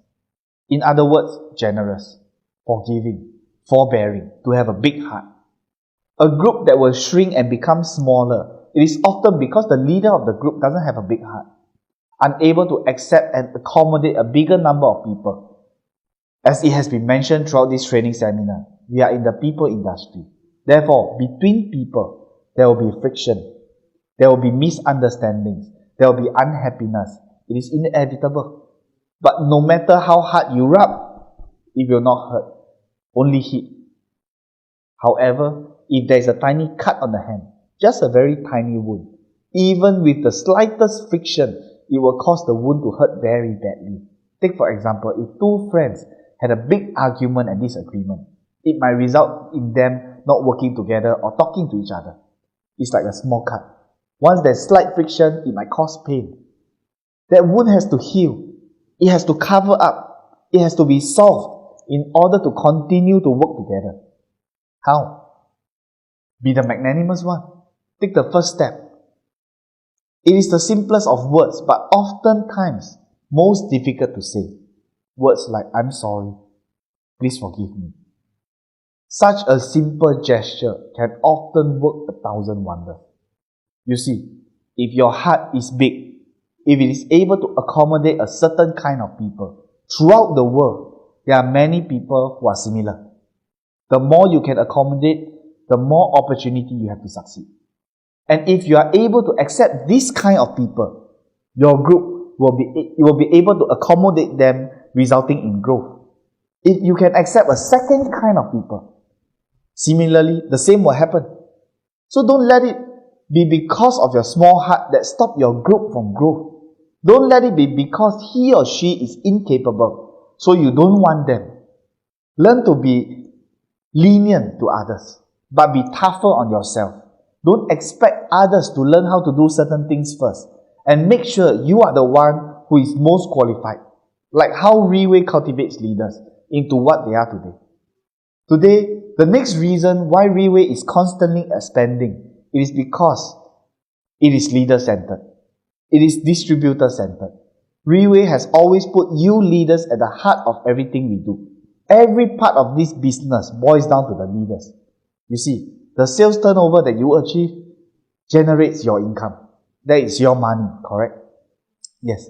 In other words, generous, forgiving, forbearing, to have a big heart. A group that will shrink and become smaller, it is often because the leader of the group doesn't have a big heart, unable to accept and accommodate a bigger number of people. As it has been mentioned throughout this training seminar, we are in the people industry. Therefore, between people, there will be friction. There will be misunderstandings. There will be unhappiness. It is inevitable. But no matter how hard you rub, it will not hurt, only hit. However, if there is a tiny cut on the hand, just a very tiny wound, even with the slightest friction, it will cause the wound to hurt very badly. Take for example, if two friends had a big argument and disagreement, it might result in them not working together or talking to each other. It's like a small cut. Once there's slight friction, it might cause pain. That wound has to heal. It has to cover up. It has to be solved in order to continue to work together. How? Be the magnanimous one. Take the first step. It is the simplest of words, but oftentimes most difficult to say. Words like, I'm sorry, please forgive me. Such a simple gesture can often work 1,000 wonders. You see, if your heart is big, if it is able to accommodate a certain kind of people, throughout the world, there are many people who are similar. The more you can accommodate, the more opportunity you have to succeed. And if you are able to accept this kind of people, your group will be able to accommodate them, resulting in growth. If you can accept a second kind of people, similarly, the same will happen. So don't let it be because of your small heart that stop your group from growth. Don't let it be because he or she is incapable, so you don't want them. Learn to be lenient to others, but be tougher on yourself. Don't expect others to learn how to do certain things first, and make sure you are the one who is most qualified. Like how RIWAY cultivates leaders into what they are today. Today, the next reason why RIWAY is constantly expanding, it is because it is leader-centered. It is distributor-centered. RIWAY has always put you leaders at the heart of everything we do. Every part of this business boils down to the leaders. You see, the sales turnover that you achieve generates your income. That is your money, correct? Yes.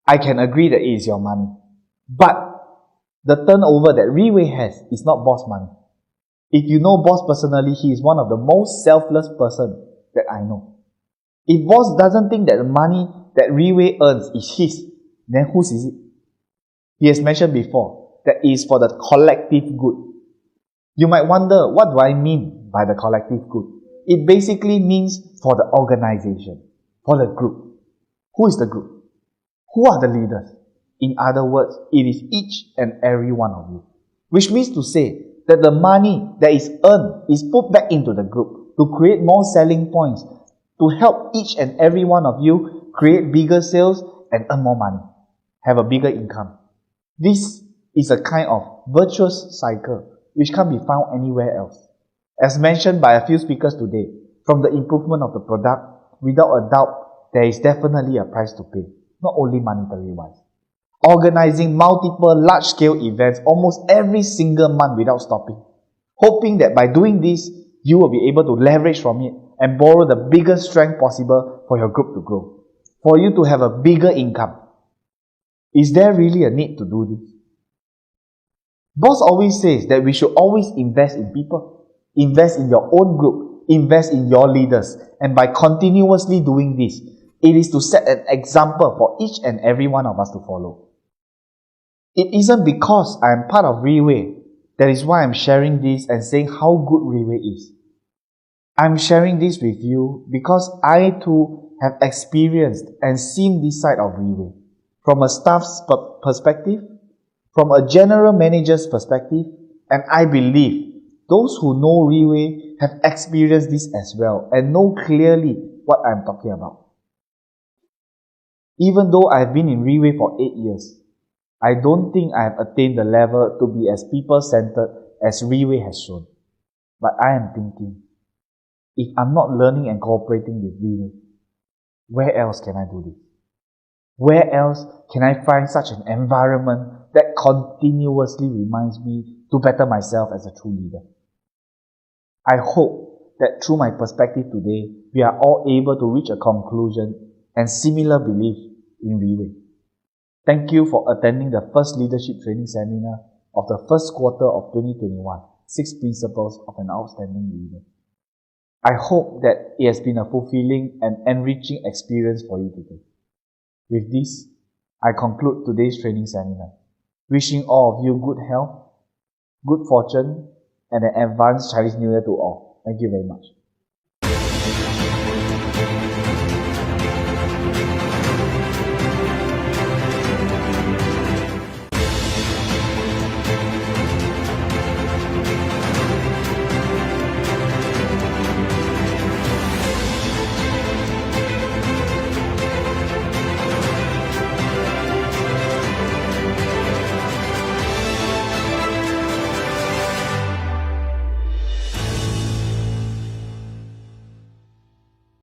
I can agree that it is your money. But the turnover that RIWAY has is not boss money. If you know boss personally, he is one of the most selfless person that I know. If boss doesn't think that the money that RIWAY earns is his, then whose is it? He has mentioned before that it is for the collective good. You might wonder, what do I mean by the collective good? It basically means for the organization, for the group. Who is the group? Who are the leaders? In other words, it is each and every one of you. Which means to say that the money that is earned is put back into the group. to create more selling points, to help each and every one of you create bigger sales and earn more money, have a bigger income. This is a kind of virtuous cycle which can't be found anywhere else. As mentioned by a few speakers today, from the improvement of the product, without a doubt, there is definitely a price to pay, not only monetary wise. Organizing multiple large-scale events almost every single month without stopping, hoping that by doing this, you will be able to leverage from it and borrow the biggest strength possible for your group to grow, for you to have a bigger income. Is there really a need to do this? Boss always says that we should always invest in people, invest in your own group, invest in your leaders, and by continuously doing this, it is to set an example for each and every one of us to follow. It isn't because I am part of RIWAY, that is why I'm sharing this and saying how good RIWAY is. I'm sharing this with you because I too have experienced and seen this side of RIWAY, from a staff's perspective, from a general manager's perspective, and I believe those who know RIWAY have experienced this as well and know clearly what I'm talking about. Even though I've been in RIWAY for 8 years, I don't think I have attained the level to be as people-centered as RIWAY has shown. But I am thinking, if I'm not learning and cooperating with RIWAY, where else can I do this? Where else can I find such an environment that continuously reminds me to better myself as a true leader? I hope that through my perspective today, we are all able to reach a conclusion and similar belief in RIWAY. Thank you for attending the first leadership training seminar of the first quarter of 2021, 6 Principles of an Outstanding Leader. I hope that it has been a fulfilling and enriching experience for you today. With this, I conclude today's training seminar, wishing all of you good health, good fortune, and an advanced Chinese New Year to all. Thank you very much.